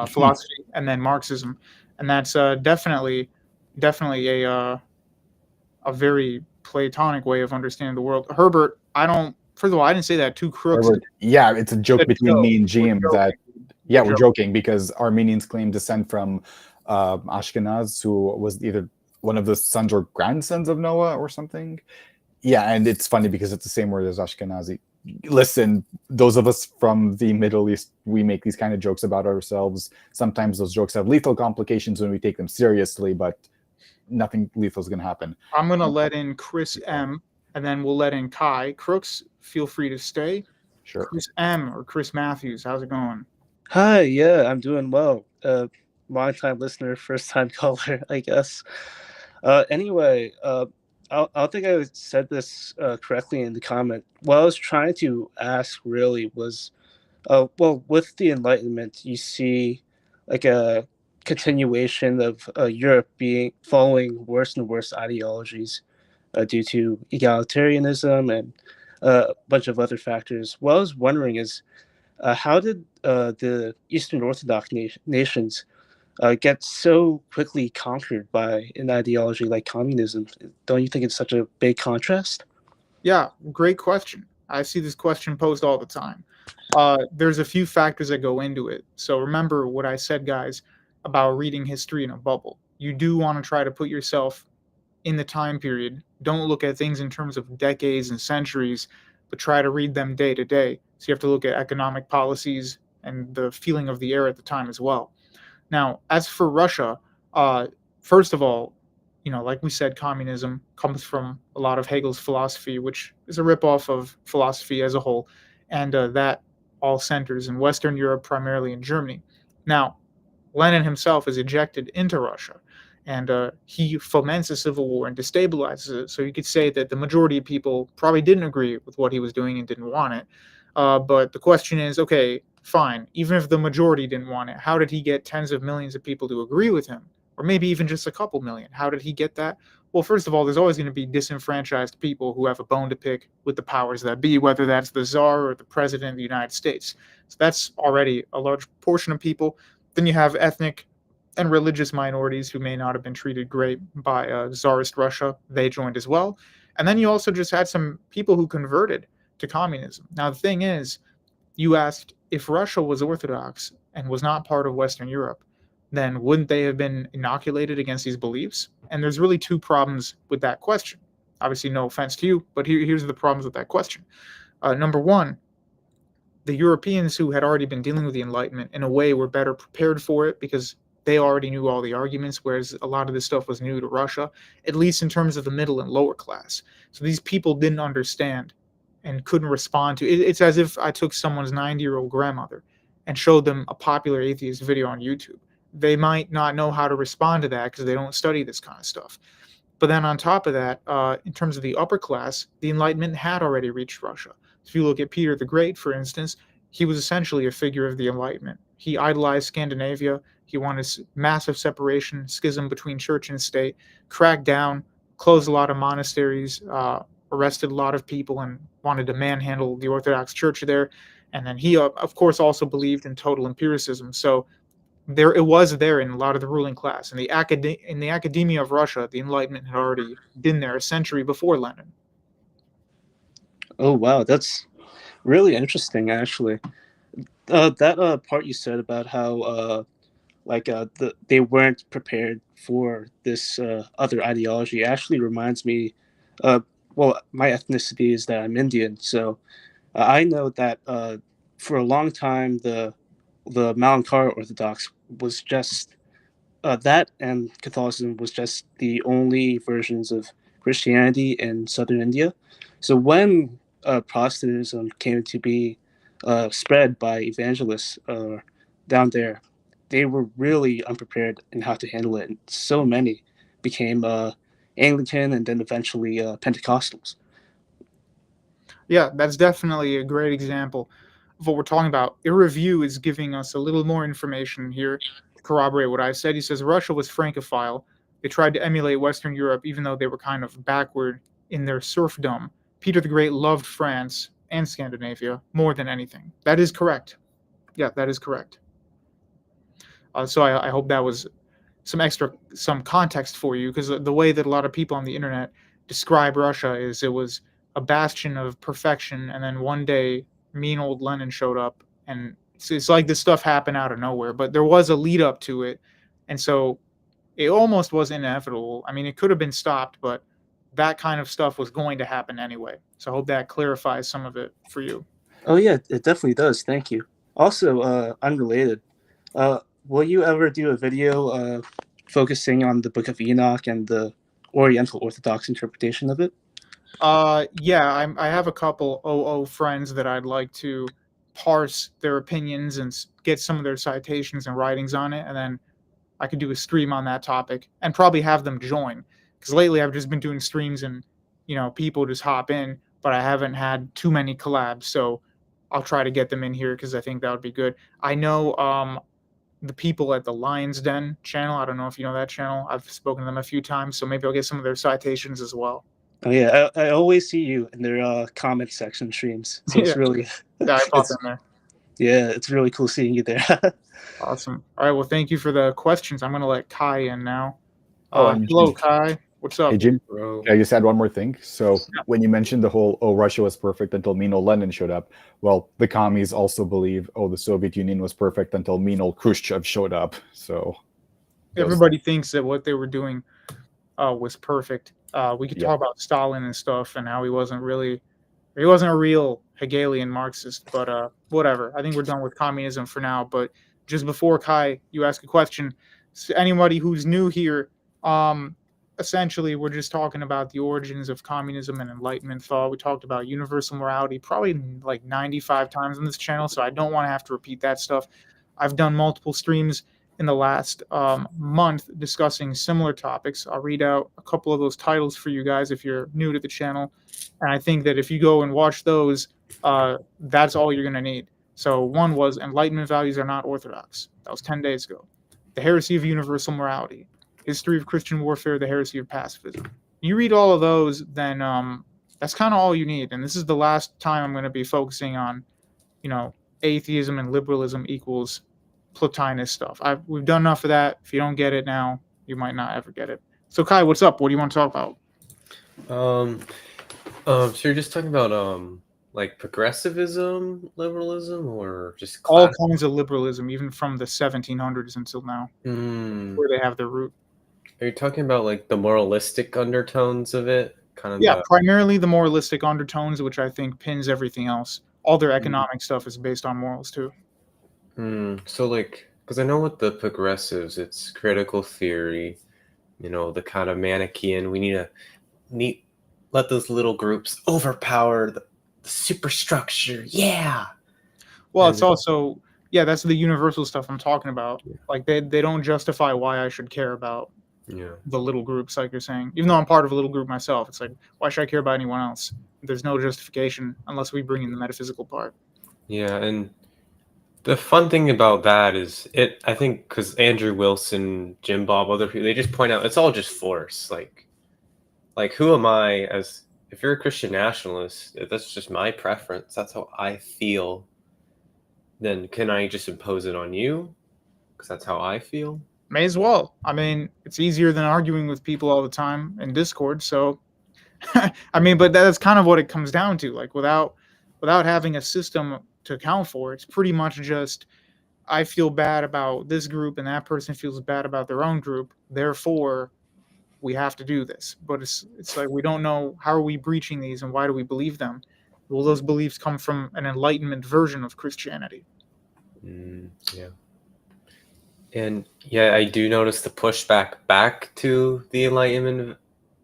philosophy and then Marxism. And that's definitely a very Platonic way of understanding the world. Herbert, first of all, I didn't say that. Two crooks. Herbert, yeah, it's a joke between me and Jim that, we're joking because Armenians claim descent from Ashkenaz, who was either one of the sons or grandsons of Noah or something. Yeah, and it's funny because it's the same word as Ashkenazi. Listen, those of us from the Middle East, we make these kind of jokes about ourselves. Sometimes those jokes have lethal complications when we take them seriously, but nothing lethal is going to happen. I'm going to let in Chris M, and then we'll let in Kai. Crooks, feel free to stay. Sure. Chris M or Chris Matthews, how's it going? Hi, yeah, I'm doing well. Long-time listener, first-time caller, I guess. Anyway, I think I said this correctly in the comment. What I was trying to ask really was, with the Enlightenment, you see like a continuation of Europe following worse and worse ideologies. due to egalitarianism and a bunch of other factors. What I was wondering is, how did the Eastern Orthodox nations get so quickly conquered by an ideology like communism? Don't you think it's such a big contrast? Yeah, great question. I see this question posed all the time. There's a few factors that go into it. So remember what I said, guys, about reading history in a bubble. You do want to try to put yourself in the time period. Don't look at things in terms of decades and centuries, but try to read them day to day. So you have to look at economic policies and the feeling of the era at the time as well. Now, as for Russia, first of all, like we said, communism comes from a lot of Hegel's philosophy, which is a ripoff of philosophy as a whole, and that all centers in Western Europe, primarily in Germany. Now, Lenin himself is ejected into Russia, and he foments a civil war and destabilizes it. So you could say that the majority of people probably didn't agree with what he was doing and didn't want it. But the question is, okay, fine. Even if the majority didn't want it, how did he get tens of millions of people to agree with him? Or maybe even just a couple million. How did he get that? Well, first of all, there's always going to be disenfranchised people who have a bone to pick with the powers that be, whether that's the czar or the president of the United States. So that's already a large portion of people. Then you have ethnic and religious minorities who may not have been treated great by czarist Russia. They joined as well. And then you also just had some people who converted to communism. Now, the thing is, you asked if Russia was Orthodox and was not part of Western Europe, then wouldn't they have been inoculated against these beliefs? And there's really two problems with that question. Obviously, no offense to you, but here's the problems with that question. Number one, the Europeans who had already been dealing with the Enlightenment in a way were better prepared for it because they already knew all the arguments, whereas a lot of this stuff was new to Russia, at least in terms of the middle and lower class. So these people didn't understand and couldn't respond to it. It's as if I took someone's 90-year-old grandmother and showed them a popular atheist video on YouTube. They might not know how to respond to that because they don't study this kind of stuff. But then on top of that, in terms of the upper class, the Enlightenment had already reached Russia. So if you look at Peter the Great, for instance, he was essentially a figure of the Enlightenment. He idolized Scandinavia. He wanted massive separation, schism between church and state, cracked down, closed a lot of monasteries, arrested a lot of people, and wanted to manhandle the Orthodox Church there. And then he, of course, also believed in total empiricism. So there it was there in a lot of the ruling class. In the academia of Russia, the Enlightenment had already been there a century before Lenin. Oh wow, that's really interesting, actually. That part you said about how they weren't prepared for this other ideology actually reminds me. Well, my ethnicity is that I'm Indian, so I know that for a long time the Malankara Orthodox was just that, and Catholicism was just the only versions of Christianity in southern India. So when Protestantism came to be spread by evangelists down there, they were really unprepared in how to handle it. And so many became Anglican and then eventually Pentecostals. Yeah, that's definitely a great example of what we're talking about. Irreview is giving us a little more information here to corroborate what I said. He says Russia was Francophile. They tried to emulate Western Europe, even though they were kind of backward in their serfdom. Peter the Great loved France and Scandinavia more than anything. That is correct. Yeah, that is correct. So I hope that was some context for you, because the way that a lot of people on the internet describe Russia is it was a bastion of perfection, and then one day mean old Lenin showed up, and it's like this stuff happened out of nowhere. But there was a lead up to it, and so it almost was inevitable. I mean, it could have been stopped, but that kind of stuff was going to happen anyway. So I hope that clarifies some of it for you. Oh yeah, it definitely does. Thank you. Also, unrelated, will you ever do a video focusing on the Book of Enoch and the Oriental Orthodox interpretation of it? Yeah, I have a couple OO friends that I'd like to parse their opinions and get some of their citations and writings on it, and then I could do a stream on that topic and probably have them join. Because lately I've just been doing streams and people just hop in, but I haven't had too many collabs, so I'll try to get them in here because I think that would be good. I know the people at the Lion's Den channel. I don't know if you know that channel. I've spoken to them a few times, so maybe I'll get some of their citations as well. Oh yeah, I always see you in their comment section streams. So it's Yeah, really, yeah, I pop it's in there. yeah, it's really cool seeing you there. Awesome. All right, well, thank you for the questions. I'm gonna let Kai in now. Oh, and Hello, Kai. What's hey, up? Jim, Bro. can I just add one more thing? So when you mentioned the whole, oh, Russia was perfect until mean old Lenin showed up, well, the commies also believe, oh, the Soviet Union was perfect until mean old Khrushchev showed up. So Everybody thinks that what they were doing was perfect. We could Yep. talk about Stalin and stuff and how he wasn't a real Hegelian Marxist, but whatever. I think we're done with communism for now. But just before Kai, you ask a question. So anybody who's new here, essentially, we're just talking about the origins of communism and Enlightenment thought. We talked about universal morality probably like 95 times on this channel, so I don't want to have to repeat that stuff. I've done multiple streams in the last month discussing similar topics. I'll read out a couple of those titles for you guys if you're new to the channel. And I think that if you go and watch those, that's all you're going to need. So one was Enlightenment Values Are Not Orthodox. That was 10 days ago. The Heresy of Universal Morality. History of Christian Warfare, The Heresy of Pacifism. You read all of those, then that's kind of all you need. And this is the last time I'm going to be focusing on, atheism and liberalism equals Plotinus stuff. We've done enough of that. If you don't get it now, you might not ever get it. So Kai, what's up? What do you want to talk about? So you're just talking about like progressivism, liberalism, or just All kinds of liberalism, even from the 1700s until now, Hmm. where they have their root. Are you talking about like the moralistic undertones of it? Kind of Yeah, primarily the moralistic undertones, which I think pins everything else. All their economic stuff is based on morals too. So like, because I know with the progressives, it's critical theory, the kind of Manichaean. We need to let those little groups overpower the superstructure. Yeah. Well, And it's also that's the universal stuff I'm talking about. Like they don't justify why I should care about yeah. the little groups, like you're saying. Even though I'm part of a little group myself, it's like, why should I care about anyone else? There's no justification unless we bring in the metaphysical part. Yeah, and the fun thing about that is I think because Andrew Wilson, Jim Bob, other people, they just point out it's all just force. Like who am I as if you're a Christian nationalist? If that's just my preference. That's how I feel. Then can I just impose it on you? Because that's how I feel. May as well. I mean, it's easier than arguing with people all the time in Discord. So, I mean, but that's kind of what it comes down to. Like without having a system to account for, it's pretty much just I feel bad about this group and that person feels bad about their own group. Therefore, we have to do this. But it's like we don't know how are we breaching these and why do we believe them? Well, those beliefs come from an Enlightenment version of Christianity. Yeah. And yeah, I do notice the pushback back to the Enlightenment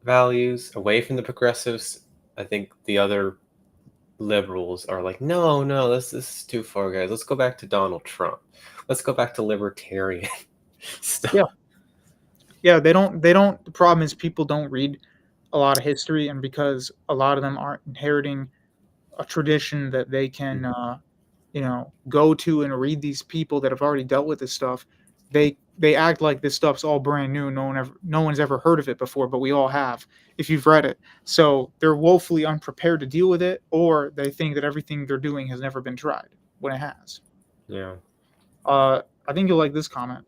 values, away from the progressives. I think the other liberals are like, no, this is too far, guys. Let's go back to Donald Trump. Let's go back to libertarian stuff. Yeah, they don't. The problem is people don't read a lot of history, and because a lot of them aren't inheriting a tradition that they can, go to and read these people that have already dealt with this stuff. They act like this stuff's all brand new. No one's ever heard of it before, but we all have if you've read it. So they're woefully unprepared to deal with it, or they think that everything they're doing has never been tried when it has. Yeah. I think you'll like this comment.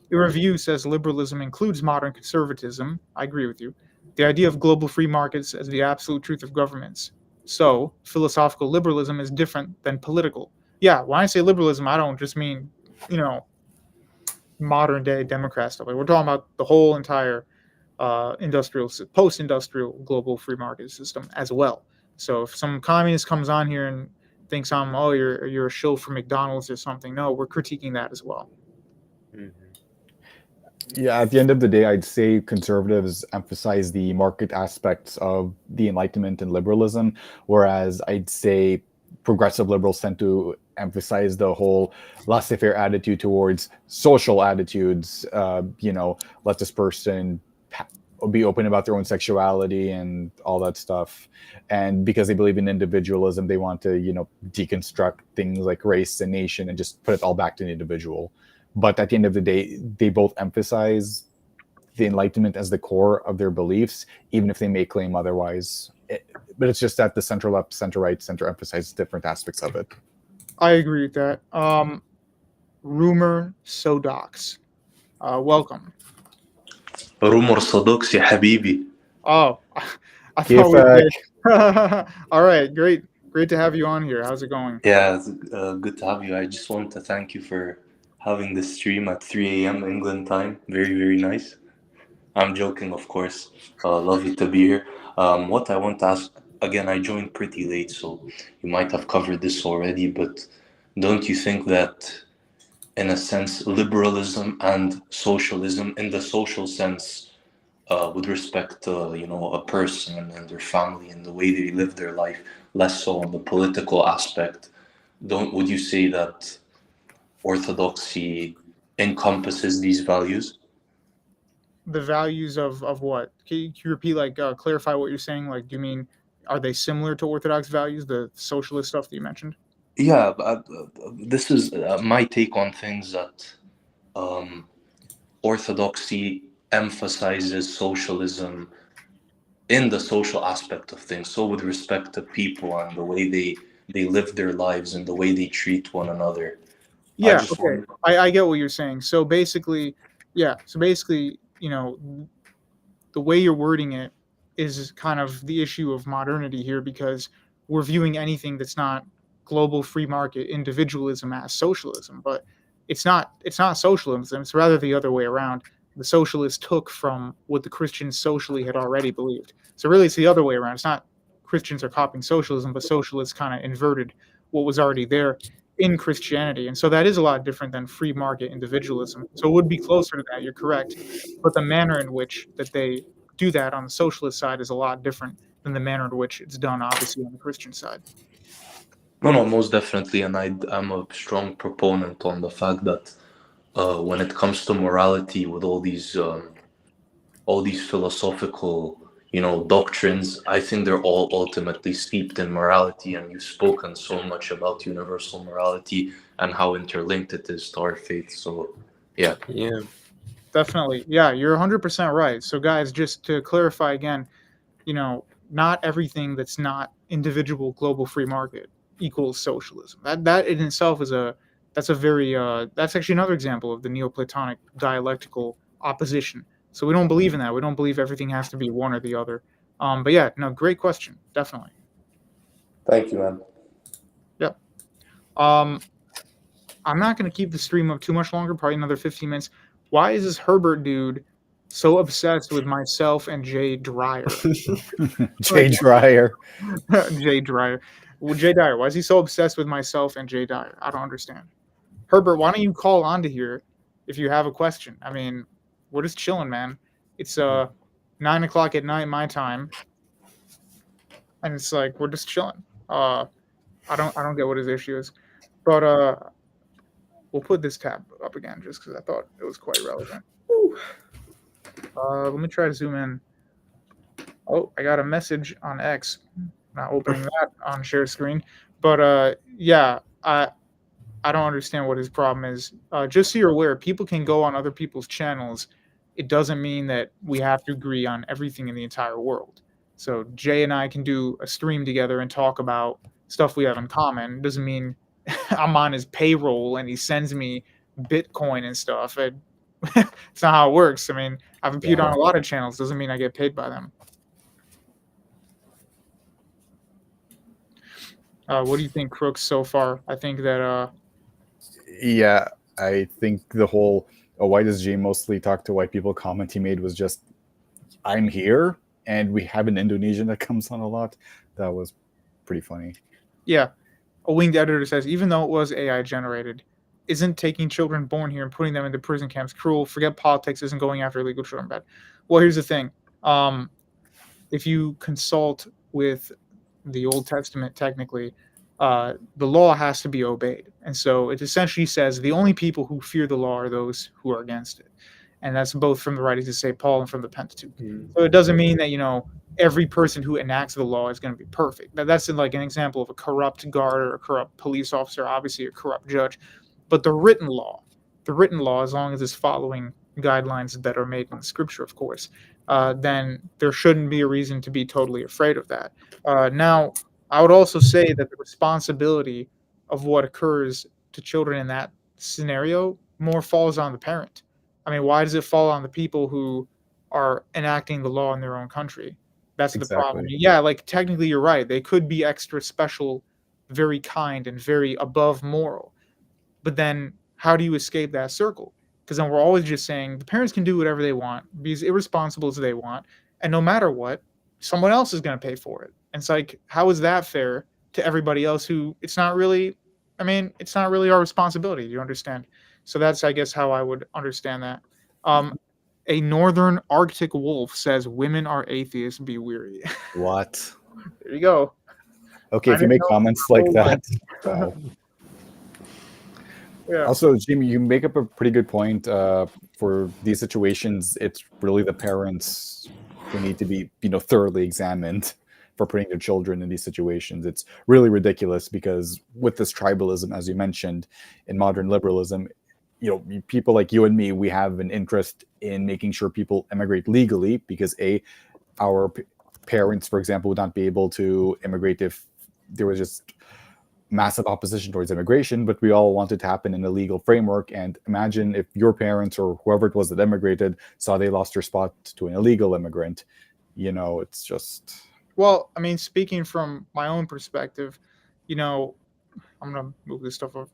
The review says liberalism includes modern conservatism. I agree with you. The idea of global free markets as the absolute truth of governments. So, philosophical liberalism is different than political. Yeah, when I say liberalism, I don't just mean, modern day Democrat stuff. Like we're talking about the whole entire post-industrial global free market system as well. So if some communist comes on here and thinks you're a shill for McDonald's or something, no, we're critiquing that as well. Yeah, at the end of the day, I'd say conservatives emphasize the market aspects of the Enlightenment and liberalism, whereas I'd say progressive liberals tend to emphasize the whole laissez-faire attitude towards social attitudes. Let this person be open about their own sexuality and all that stuff. And because they believe in individualism, they want to, deconstruct things like race and nation and just put it all back to the individual. But at the end of the day, they both emphasize the Enlightenment as the core of their beliefs, even if they may claim otherwise. But it's just that the center left, center right, center emphasizes different aspects of it. I agree with that. Rumor Sodox. Welcome. rumor صدوقس يا حبيبي. Oh, I thought we Kifak. did. All right, great to have you on here. How's it going? Yeah, it's, good to have you. I just want to thank you for having this stream at 3 a.m. England time. Very, very nice. I'm joking, of course. Lovely to be here. What I want to ask, again, I joined pretty late, so you might have covered this already, but don't you think that, in a sense, liberalism and socialism, in the social sense, with respect to, a person and their family and the way they live their life, less so on the political aspect, would you say that orthodoxy encompasses these values? The values of what? Can you repeat, clarify what you're saying? Like, do you mean, are they similar to Orthodox values, the socialist stuff that you mentioned? Yeah, this is my take on things, that orthodoxy emphasizes socialism in the social aspect of things. So with respect to people and the way they live their lives and the way they treat one another. Yeah, okay. I get what you're saying. So basically, the way you're wording it is kind of the issue of modernity here, because we're viewing anything that's not global free market individualism as socialism, but it's not socialism. It's rather the other way around. The socialists took from what the Christians socially had already believed. So really, it's the other way around. It's not Christians are copying socialism, but socialists kind of inverted what was already there in Christianity. And so that is a lot different than free market individualism. So it would be closer to that, you're correct. But the manner in which that they do that on the socialist side is a lot different than the manner in which it's done, obviously, on the Christian side. No, most definitely. And I'm a strong proponent on the fact that when it comes to morality, with all these philosophical, doctrines, I think they're all ultimately steeped in morality. And you've spoken so much about universal morality and how interlinked it is to our faith. So, yeah. Yeah. Definitely. Yeah, you're 100% right. So guys, just to clarify again, not everything that's not individual global free market equals socialism. That in itself is that's actually another example of the Neoplatonic dialectical opposition. So we don't believe in that. We don't believe everything has to be one or the other. But yeah, no, great question. Definitely. Thank you, man. Yep. I'm not going to keep the stream up too much longer, probably another 15 minutes. Why is this Herbert dude so obsessed with myself and Jay Dyer? Jay Dyer. Jay Dyer. Well, Jay Dyer, why is he so obsessed with myself and Jay Dyer? I don't understand. Herbert, why don't you call onto here if you have a question? I mean, we're just chilling, man. It's 9 o'clock at night my time, and it's like we're just chilling. I don't get what his issue is, but we'll put this tab up again just because I thought it was quite relevant. Let me try to zoom in. Oh, I got a message on X. Not opening that on share screen, but yeah, I don't understand what his problem is. Just so you're aware, people can go on other people's channels. It doesn't mean that we have to agree on everything in the entire world. So Jay and I can do a stream together and talk about stuff we have in common. It doesn't mean I'm on his payroll and he sends me Bitcoin and stuff. It's not how it works. I mean, I've appeared on a lot of channels. Doesn't mean I get paid by them. What do you think, Crooks, so far? I think that... Yeah, I think the whole why does Jay mostly talk to white people comment he made was just, I'm here, and we have an Indonesian that comes on a lot. That was pretty funny. Yeah. A winged editor says, even though it was AI generated, isn't taking children born here and putting them into prison camps cruel? Forget politics, isn't going after illegal children bad? Well, here's the thing. If you consult with the Old Testament, technically, the law has to be obeyed. And so it essentially says the only people who fear the law are those who are against it. And that's both from the writings of St. Paul and from the Pentateuch. So it doesn't mean that, every person who enacts the law is going to be perfect. That's like an example of a corrupt guard or a corrupt police officer, obviously a corrupt judge. But the written law, as long as it's following guidelines that are made in the scripture, of course, then there shouldn't be a reason to be totally afraid of that. Now, I would also say that the responsibility of what occurs to children in that scenario more falls on the parent. I mean, why does it fall on the people who are enacting the law in their own country? That's the problem. Exactly. Yeah, like technically you're right. They could be extra special, very kind, and very above moral. But then how do you escape that circle? Because then we're always just saying the parents can do whatever they want, be as irresponsible as they want, and no matter what, someone else is going to pay for it. And it's like, how is that fair to everybody else who it's not really, I mean, it's not really our responsibility. Do you understand? So that's, I guess, how I would understand that. A northern Arctic wolf says women are atheists, be weary. What? There you go. Okay, I if you didn't make know comments the like whole that. Wow. Yeah. Also, Jimmy, you make up a pretty good point. For these situations, it's really the parents who need to be, thoroughly examined for putting their children in these situations. It's really ridiculous because with this tribalism, as you mentioned, in modern liberalism, people like you and me, we have an interest in making sure people immigrate legally because our parents, for example, would not be able to immigrate if there was just massive opposition towards immigration, but we all want it to happen in a legal framework. And imagine if your parents or whoever it was that immigrated saw they lost their spot to an illegal immigrant. It's just... Well, I mean, speaking from my own perspective, I'm gonna move this stuff up.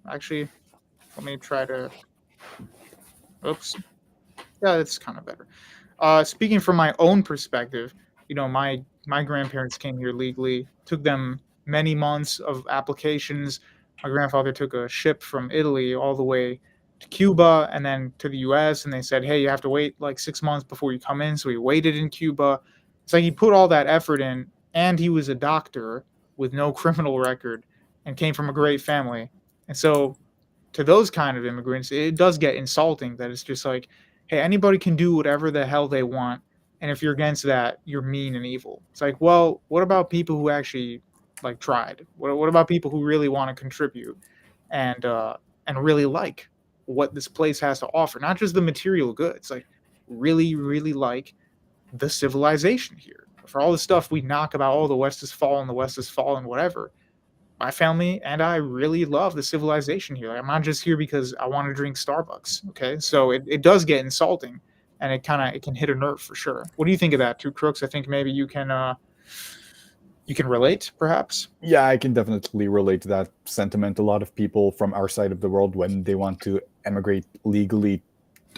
Actually, let me try to. Oops. Yeah, that's kind of better. Speaking from my own perspective, my grandparents came here legally. Took them many months of applications. My grandfather took a ship from Italy all the way to Cuba and then to the U.S. And they said, "Hey, you have to wait like 6 months before you come in." So he waited in Cuba. It's like he put all that effort in, and he was a doctor with no criminal record and came from a great family. And so, to those kind of immigrants, it does get insulting that it's just like, hey, anybody can do whatever the hell they want, and if you're against that, you're mean and evil. It's like, well, what about people who actually like tried? What about people who really want to contribute and really like what this place has to offer, not just the material goods, like really, really like the civilization here. For all the stuff we knock about, oh, the West has fallen, whatever. My family and I really love the civilization here. Like, I'm not just here because I want to drink Starbucks. Okay, so it does get insulting, and it can hit a nerve for sure. What do you think of that, Two Crooks? I think maybe you can relate, perhaps. Yeah, I can definitely relate to that sentiment. A lot of people from our side of the world, when they want to emigrate legally,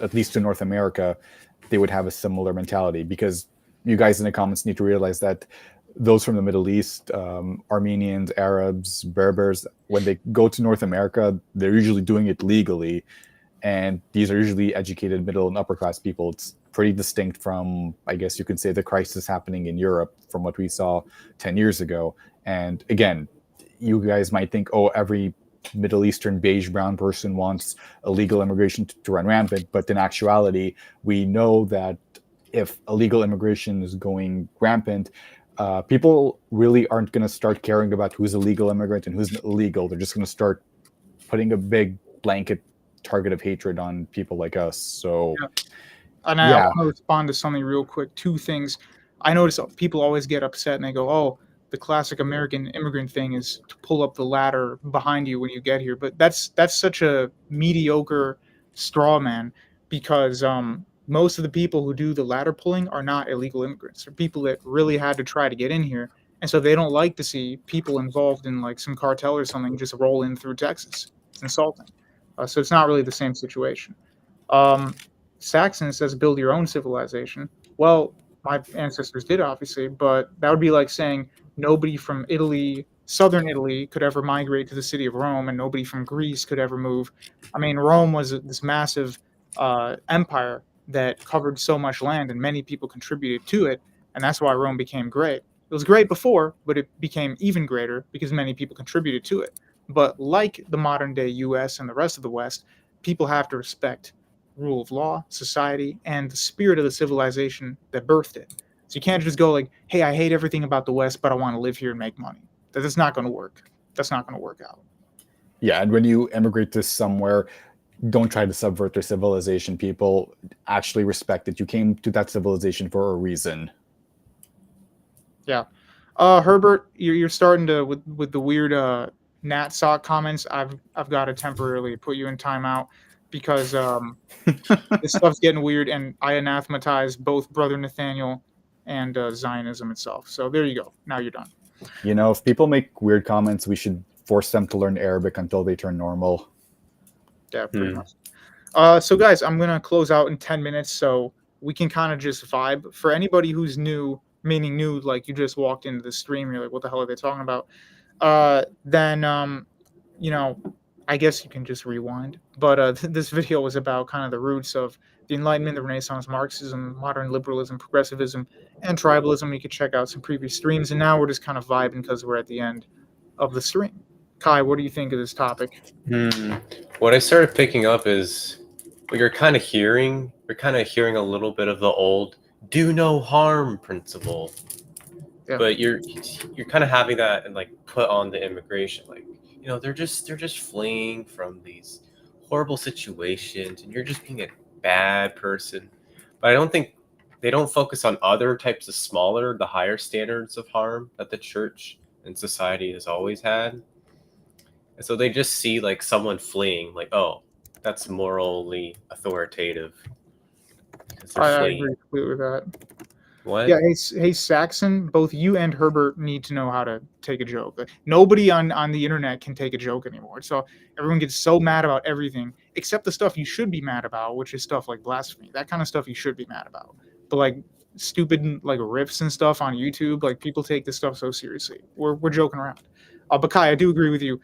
at least to North America, they would have a similar mentality, because you guys in the comments need to realize that those from the Middle East, Armenians, Arabs, Berbers, when they go to North America, they're usually doing it legally. And these are usually educated middle and upper class people. It's pretty distinct from, I guess you could say, the crisis happening in Europe from what we saw 10 years ago. And again, you guys might think, oh, every Middle Eastern beige brown person wants illegal immigration to run rampant. But in actuality, we know that if illegal immigration is going rampant, people really aren't going to start caring about who's a legal immigrant and who's illegal. They're just going to start putting a big blanket target of hatred on people like us. So, yeah. And I want to respond to something real quick. Two things. I notice people always get upset and they go, "Oh, the classic American immigrant thing is to pull up the ladder behind you when you get here." But that's such a mediocre straw man, because most of the people who do the ladder pulling are not illegal immigrants. They're people that really had to try to get in here, and so they don't like to see people involved in like some cartel or something just roll in through Texas. It's insulting. So it's not really the same situation. Saxon says, "Build your own civilization." Well, my ancestors did, obviously, but that would be like saying nobody from Italy, southern Italy, could ever migrate to the city of Rome, and nobody from Greece could ever move. I mean, Rome was this massive empire that covered so much land, and many people contributed to it, and that's why Rome became great. It was great before, but it became even greater because many people contributed to it. But like the modern day US and the rest of the West, people have to respect rule of law, society, and the spirit of the civilization that birthed it. So you can't just go like, hey, I hate everything about the West, but I want to live here and make money. That's not going to work. That's not going to work out. Yeah, and when you emigrate to somewhere, don't try to subvert their civilization. People actually respect that you came to that civilization for a reason. Yeah. Herbert, you're starting to with the weird Nat sock comments. I've got to temporarily put you in timeout because this stuff's getting weird, and I anathematize both Brother Nathaniel and Zionism itself. So there you go. Now you're done. You know, if people make weird comments, we should force them to learn Arabic until they turn normal. Yeah, pretty much. So guys, I'm gonna close out in 10 minutes, so we can kind of just vibe. For anybody who's new, meaning new, like you just walked into the stream, you're like, what the hell are they talking about? Then you know, I guess you can just rewind. But this video was about kind of the roots of the Enlightenment, the Renaissance, Marxism, modern liberalism, progressivism, and tribalism. You could check out some previous streams, and now we're just kind of vibing because we're at the end of the stream. Kai, what do you think of this topic? What I started picking up is what you're kind of hearing. You're kind of hearing a little bit of the old "do no harm" principle, but you're kind of having that and like put on the immigration, like, you know, they're just fleeing from these horrible situations, and you're just being a bad person. But I don't think they don't focus on other types of smaller, the higher standards of harm that the church and society has always had. And so they just see like someone fleeing, like, oh, that's morally authoritative. I agree completely with that. What? Yeah, hey, Saxon, both you and Herbert need to know how to take a joke. Like, nobody on the internet can take a joke anymore. So everyone gets so mad about everything, except the stuff you should be mad about, which is stuff like blasphemy. That kind of stuff you should be mad about. But like stupid like riffs and stuff on YouTube, like people take this stuff so seriously. We're joking around. But Kai, I do agree with you.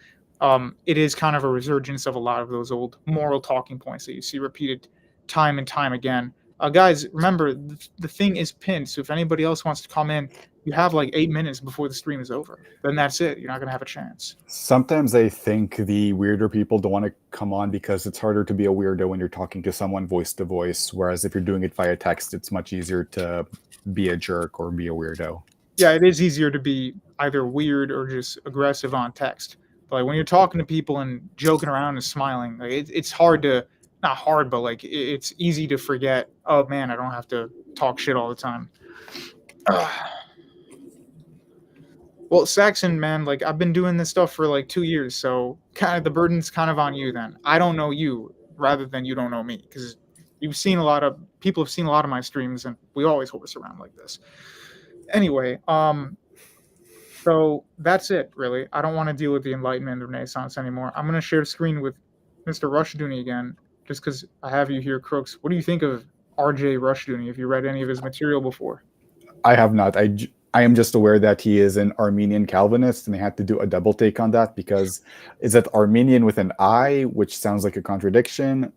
It is kind of a resurgence of a lot of those old moral talking points that you see repeated time and time again. Guys, remember, the thing is pinned, so if anybody else wants to come in, you have like 8 minutes before the stream is over. Then that's it. You're not going to have a chance. Sometimes I think the weirder people don't want to come on because it's harder to be a weirdo when you're talking to someone voice to voice, whereas if you're doing it via text, it's much easier to be a jerk or be a weirdo. Yeah, it is easier to be either weird or just aggressive on text. But like when you're talking to people and joking around and smiling, like it's hard to... Not hard, but like it's easy to forget, oh man, I don't have to talk shit all the time. Well, Saxon, man, like I've been doing this stuff for like 2 years, so kind of the burden's kind of on you then. I don't know you rather than you don't know me, because people have seen a lot of my streams, and we always horse around like this. Anyway, so that's it, really. I don't want to deal with the Enlightenment and the Renaissance anymore. I'm gonna share the screen with Mr. Rushdoony again, just because I have you here, Crooks. What do you think of R.J. Rushdoony? Have you read any of his material before? I have not. I am just aware that he is an Armenian Calvinist, and I had to do a double take on that because is it Armenian with an I, which sounds like a contradiction,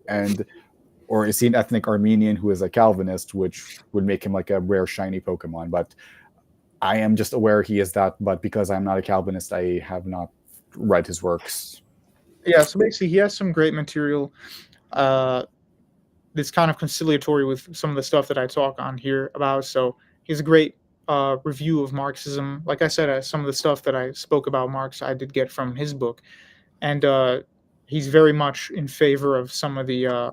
or is he an ethnic Armenian who is a Calvinist, which would make him like a rare shiny Pokemon? But I am just aware he is that, but because I'm not a Calvinist, I have not read his works. Yeah, so basically he has some great material. It's kind of conciliatory with some of the stuff that I talk on here about. So he has a great review of Marxism. Like I said, some of the stuff that I spoke about Marx, I did get from his book. And he's very much in favor of some of the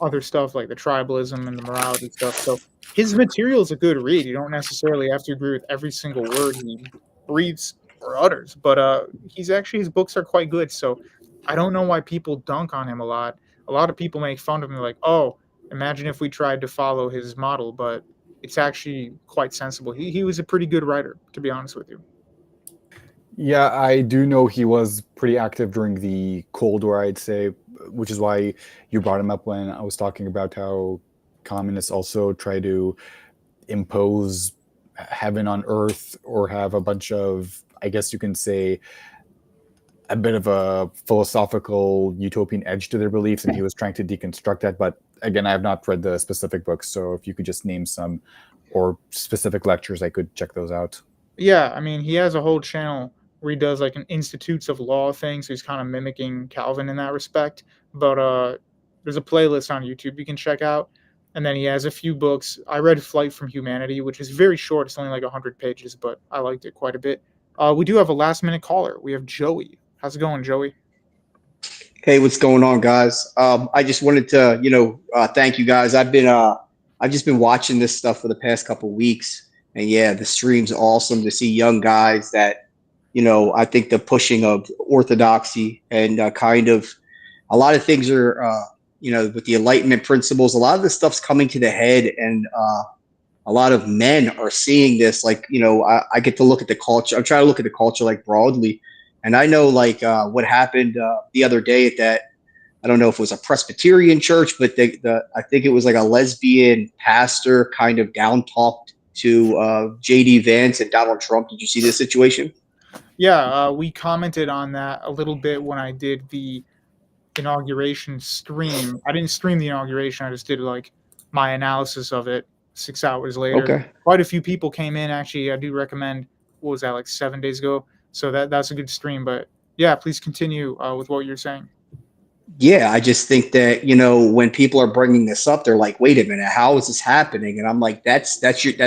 other stuff like the tribalism and the morality stuff. So his material is a good read. You don't necessarily have to agree with every single word he reads or utters, but his books are quite good. So I don't know why people dunk on him a lot. A lot of people make fun of him, like, oh, imagine if we tried to follow his model, but it's actually quite sensible. He was a pretty good writer, to be honest with you. Yeah, I do know he was pretty active during the Cold War, I'd say, which is why you brought him up when I was talking about how communists also try to impose heaven on earth or have a bunch of, I guess you can say, a bit of a philosophical utopian edge to their beliefs, and he was trying to deconstruct that. But again, I have not read the specific books, so if you could just name some or specific lectures, I could check those out. Yeah, I mean, he has a whole channel where he does like an Institutes of Law thing, so he's kind of mimicking Calvin in that respect. But there's a playlist on YouTube you can check out, and then he has a few books. I read Flight from Humanity, which is very short. It's only like 100 pages, but I liked it quite a bit. We do have a last-minute caller. We have Joey. How's it going, Joey? Hey, what's going on, guys? I just wanted to, thank you guys. I've just been watching this stuff for the past couple weeks, and yeah, the stream's awesome to see young guys that, I think the pushing of orthodoxy and kind of a lot of things are, with the Enlightenment principles, a lot of this stuff's coming to the head, and a lot of men are seeing this. Like, I get to look at the culture. I'm trying to look at the culture like broadly. And I know like what happened the other day at that, I don't know if it was a Presbyterian church, but I think it was like a lesbian pastor kind of down talked to JD Vance and Donald Trump. Did you see this situation? Yeah, we commented on that a little bit when I did the inauguration stream. I didn't stream the inauguration. I just did like my analysis of it 6 hours later. Okay. Quite a few people came in. Actually, I do recommend, what was that, like 7 days ago? So that's a good stream. But yeah, please continue with what you're saying. Yeah, I just think that, when people are bringing this up, they're like, wait a minute, how is this happening? And I'm like, that's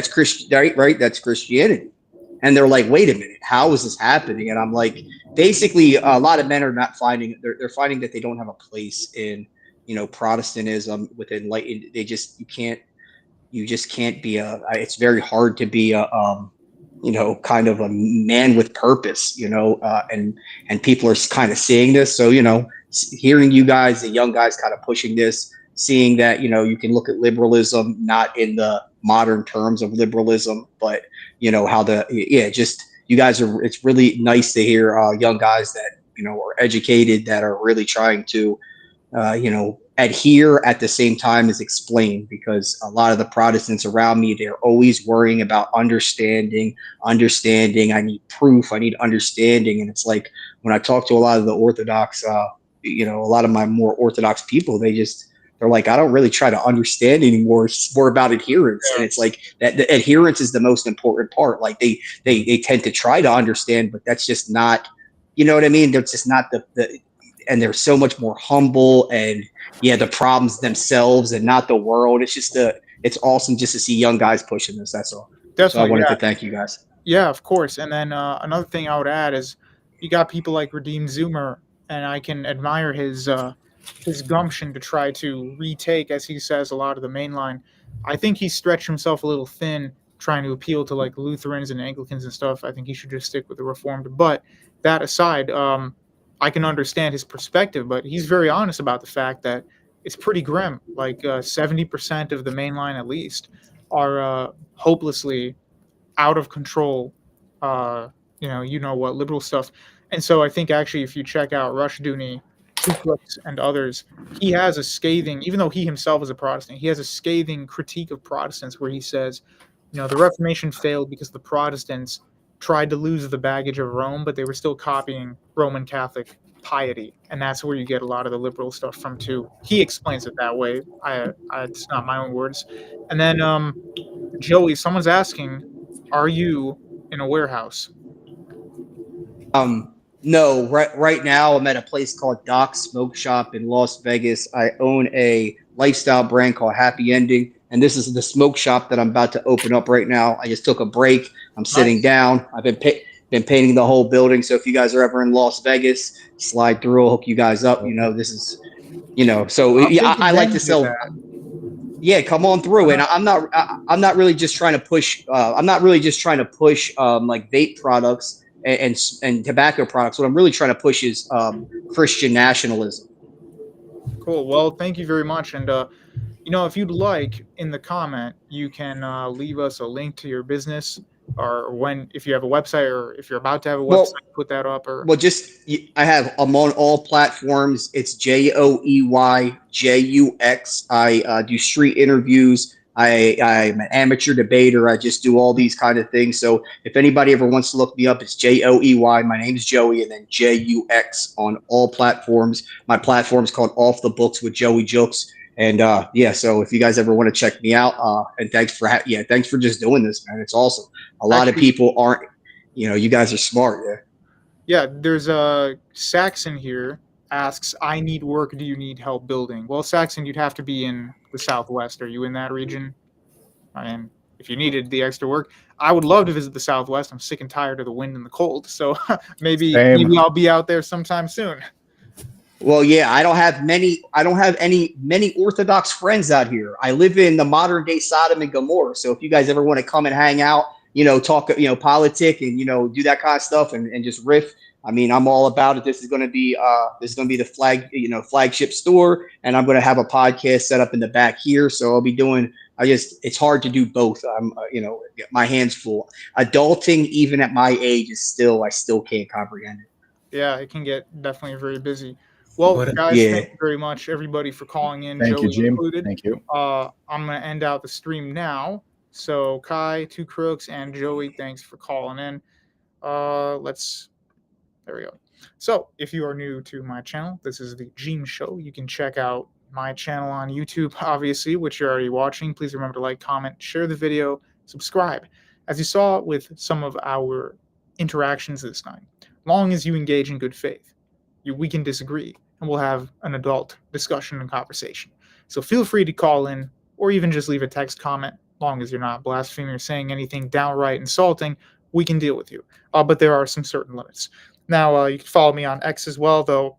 Christian, right? That's Christianity. And they're like, wait a minute, how is this happening? And I'm like, basically, a lot of men are not finding, they're finding that they don't have a place in, Protestantism with enlightened. You just can't be it's very hard to be a, kind of a man with purpose, and people are kind of seeing this. So, hearing you guys, the young guys kind of pushing this, seeing that, you can look at liberalism, not in the modern terms of liberalism, but, how you guys are, it's really nice to hear young guys that, are educated, that are really trying to, adhere at the same time as explain, because a lot of the Protestants around me, they're always worrying about understanding. I need proof. I need understanding. And it's like, when I talk to a lot of the Orthodox, a lot of my more Orthodox people, they're like, I don't really try to understand anymore. It's more about adherence. And it's like that the adherence is the most important part. Like they tend to try to understand, but that's just not, you know what I mean? That's just not and they're so much more humble, and the problems themselves and not the world. It's just it's awesome just to see young guys pushing this. That's all. Definitely. So I wanted to thank you guys. Yeah, of course. And then another thing I would add is you got people like Redeemed Zoomer, and I can admire his gumption to try to retake, as he says, a lot of the mainline. I think he stretched himself a little thin trying to appeal to like Lutherans and Anglicans and stuff. I think he should just stick with the Reformed. But that aside, I can understand his perspective, but he's very honest about the fact that it's pretty grim. Like 70% of the mainline, at least, are hopelessly out of control. Liberal stuff. And so I think actually, if you check out Rushdoony, Tuklips, and others, he has a scathing, even though he himself is a Protestant, he has a scathing critique of Protestants where he says, the Reformation failed because the Protestants tried to lose the baggage of Rome, but they were still copying Roman Catholic piety, and that's where you get a lot of the liberal stuff from too. He explains it that way. It's not my own words. And then Joey, someone's asking, are you in a warehouse? No, right now I'm at a place called Doc Smoke Shop in Las Vegas. I own a lifestyle brand called Happy Ending, and this is the smoke shop that I'm about to open up right now. I just took a break. I'm sitting down. I've been painting the whole building. So if you guys are ever in Las Vegas, slide through. I'll hook you guys up. This is, So I like to sell. Yeah, come on through. And I'm not really just trying to push. I'm not really just trying to push like vape products and tobacco products. What I'm really trying to push is Christian nationalism. Cool. Well, thank you very much. And if you'd like, in the comment, you can leave us a link to your business, or if you have a website, or if you're about to have a website, put that up. Or I'm on all platforms. It's JoeyJux. I do street interviews. I'm an amateur debater. I just do all these kind of things. So if anybody ever wants to look me up, it's Joey. My name is Joey, and then Jux on all platforms. My platform is called Off the Books with Joey Jux. And so if you guys ever want to check me out, and thanks for just doing this, man. It's awesome. A lot of people aren't, you guys are smart. Yeah. There's Saxon here asks, I need work. Do you need help building? Well, Saxon, you'd have to be in the Southwest. Are you in that region? And if you needed the extra work, I would love to visit the Southwest. I'm sick and tired of the wind and the cold. So maybe I'll be out there sometime soon. Well, yeah, I don't have many Orthodox friends out here. I live in the modern day Sodom and Gomorrah. So if you guys ever want to come and hang out, talk, politic and do that kind of stuff and just riff. I mean, I'm all about it. This is going to be the flagship store, and I'm going to have a podcast set up in the back here. So I'll be doing. It's hard to do both. I'm, my hands full. Adulting, even at my age, I still can't comprehend it. Yeah, it can get definitely very busy. Well, guys, thank you very much, everybody, for calling in. Thank you, Joey Jim. included. Thank you. I'm going to end out the stream now. So Kai, Two Crooks, and Joey, thanks for calling in. There we go. So if you are new to my channel, this is the Gene Show. You can check out my channel on YouTube, obviously, which you're already watching. Please remember to like, comment, share the video, subscribe. As you saw with some of our interactions this time, long as you engage in good faith, we can disagree, and we'll have an adult discussion and conversation. So feel free to call in or even just leave a text comment. Long as you're not blaspheming or saying anything downright insulting, we can deal with you. But there are some certain limits. Now, you can follow me on X as well, though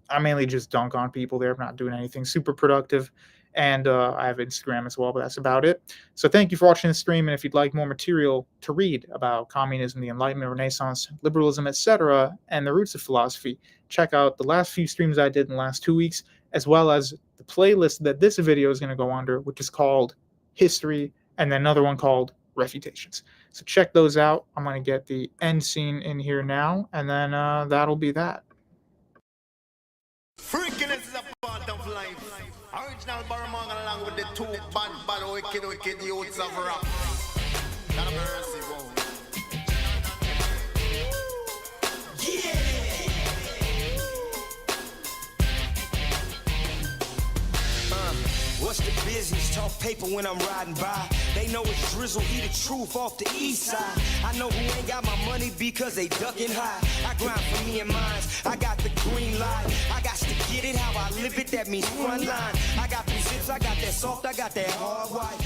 I mainly just dunk on people there. I'm not doing anything super productive. And I have Instagram as well, but that's about it. So thank you for watching the stream. And if you'd like more material to read about communism, the Enlightenment, Renaissance, liberalism, etc., and the roots of philosophy, check out the last few streams I did in the last 2 weeks, as well as the playlist that this video is going to go under, which is called History, and then another one called Refutations. So check those out. I'm going to get the end scene in here now, and then that'll be that. Freakiness is a part of life. Original Baramonga along with the two bad wicked youths of rap. Not a mercy, whoa. What's the business? Talk paper when I'm riding by. They know it's Drizzle, he the truth off the east side. I know who ain't got my money because they ducking high. I grind for me and mines, I got the green light. I got to get it how I live it, that means front line. I got them zips, I got that soft, I got that hard white.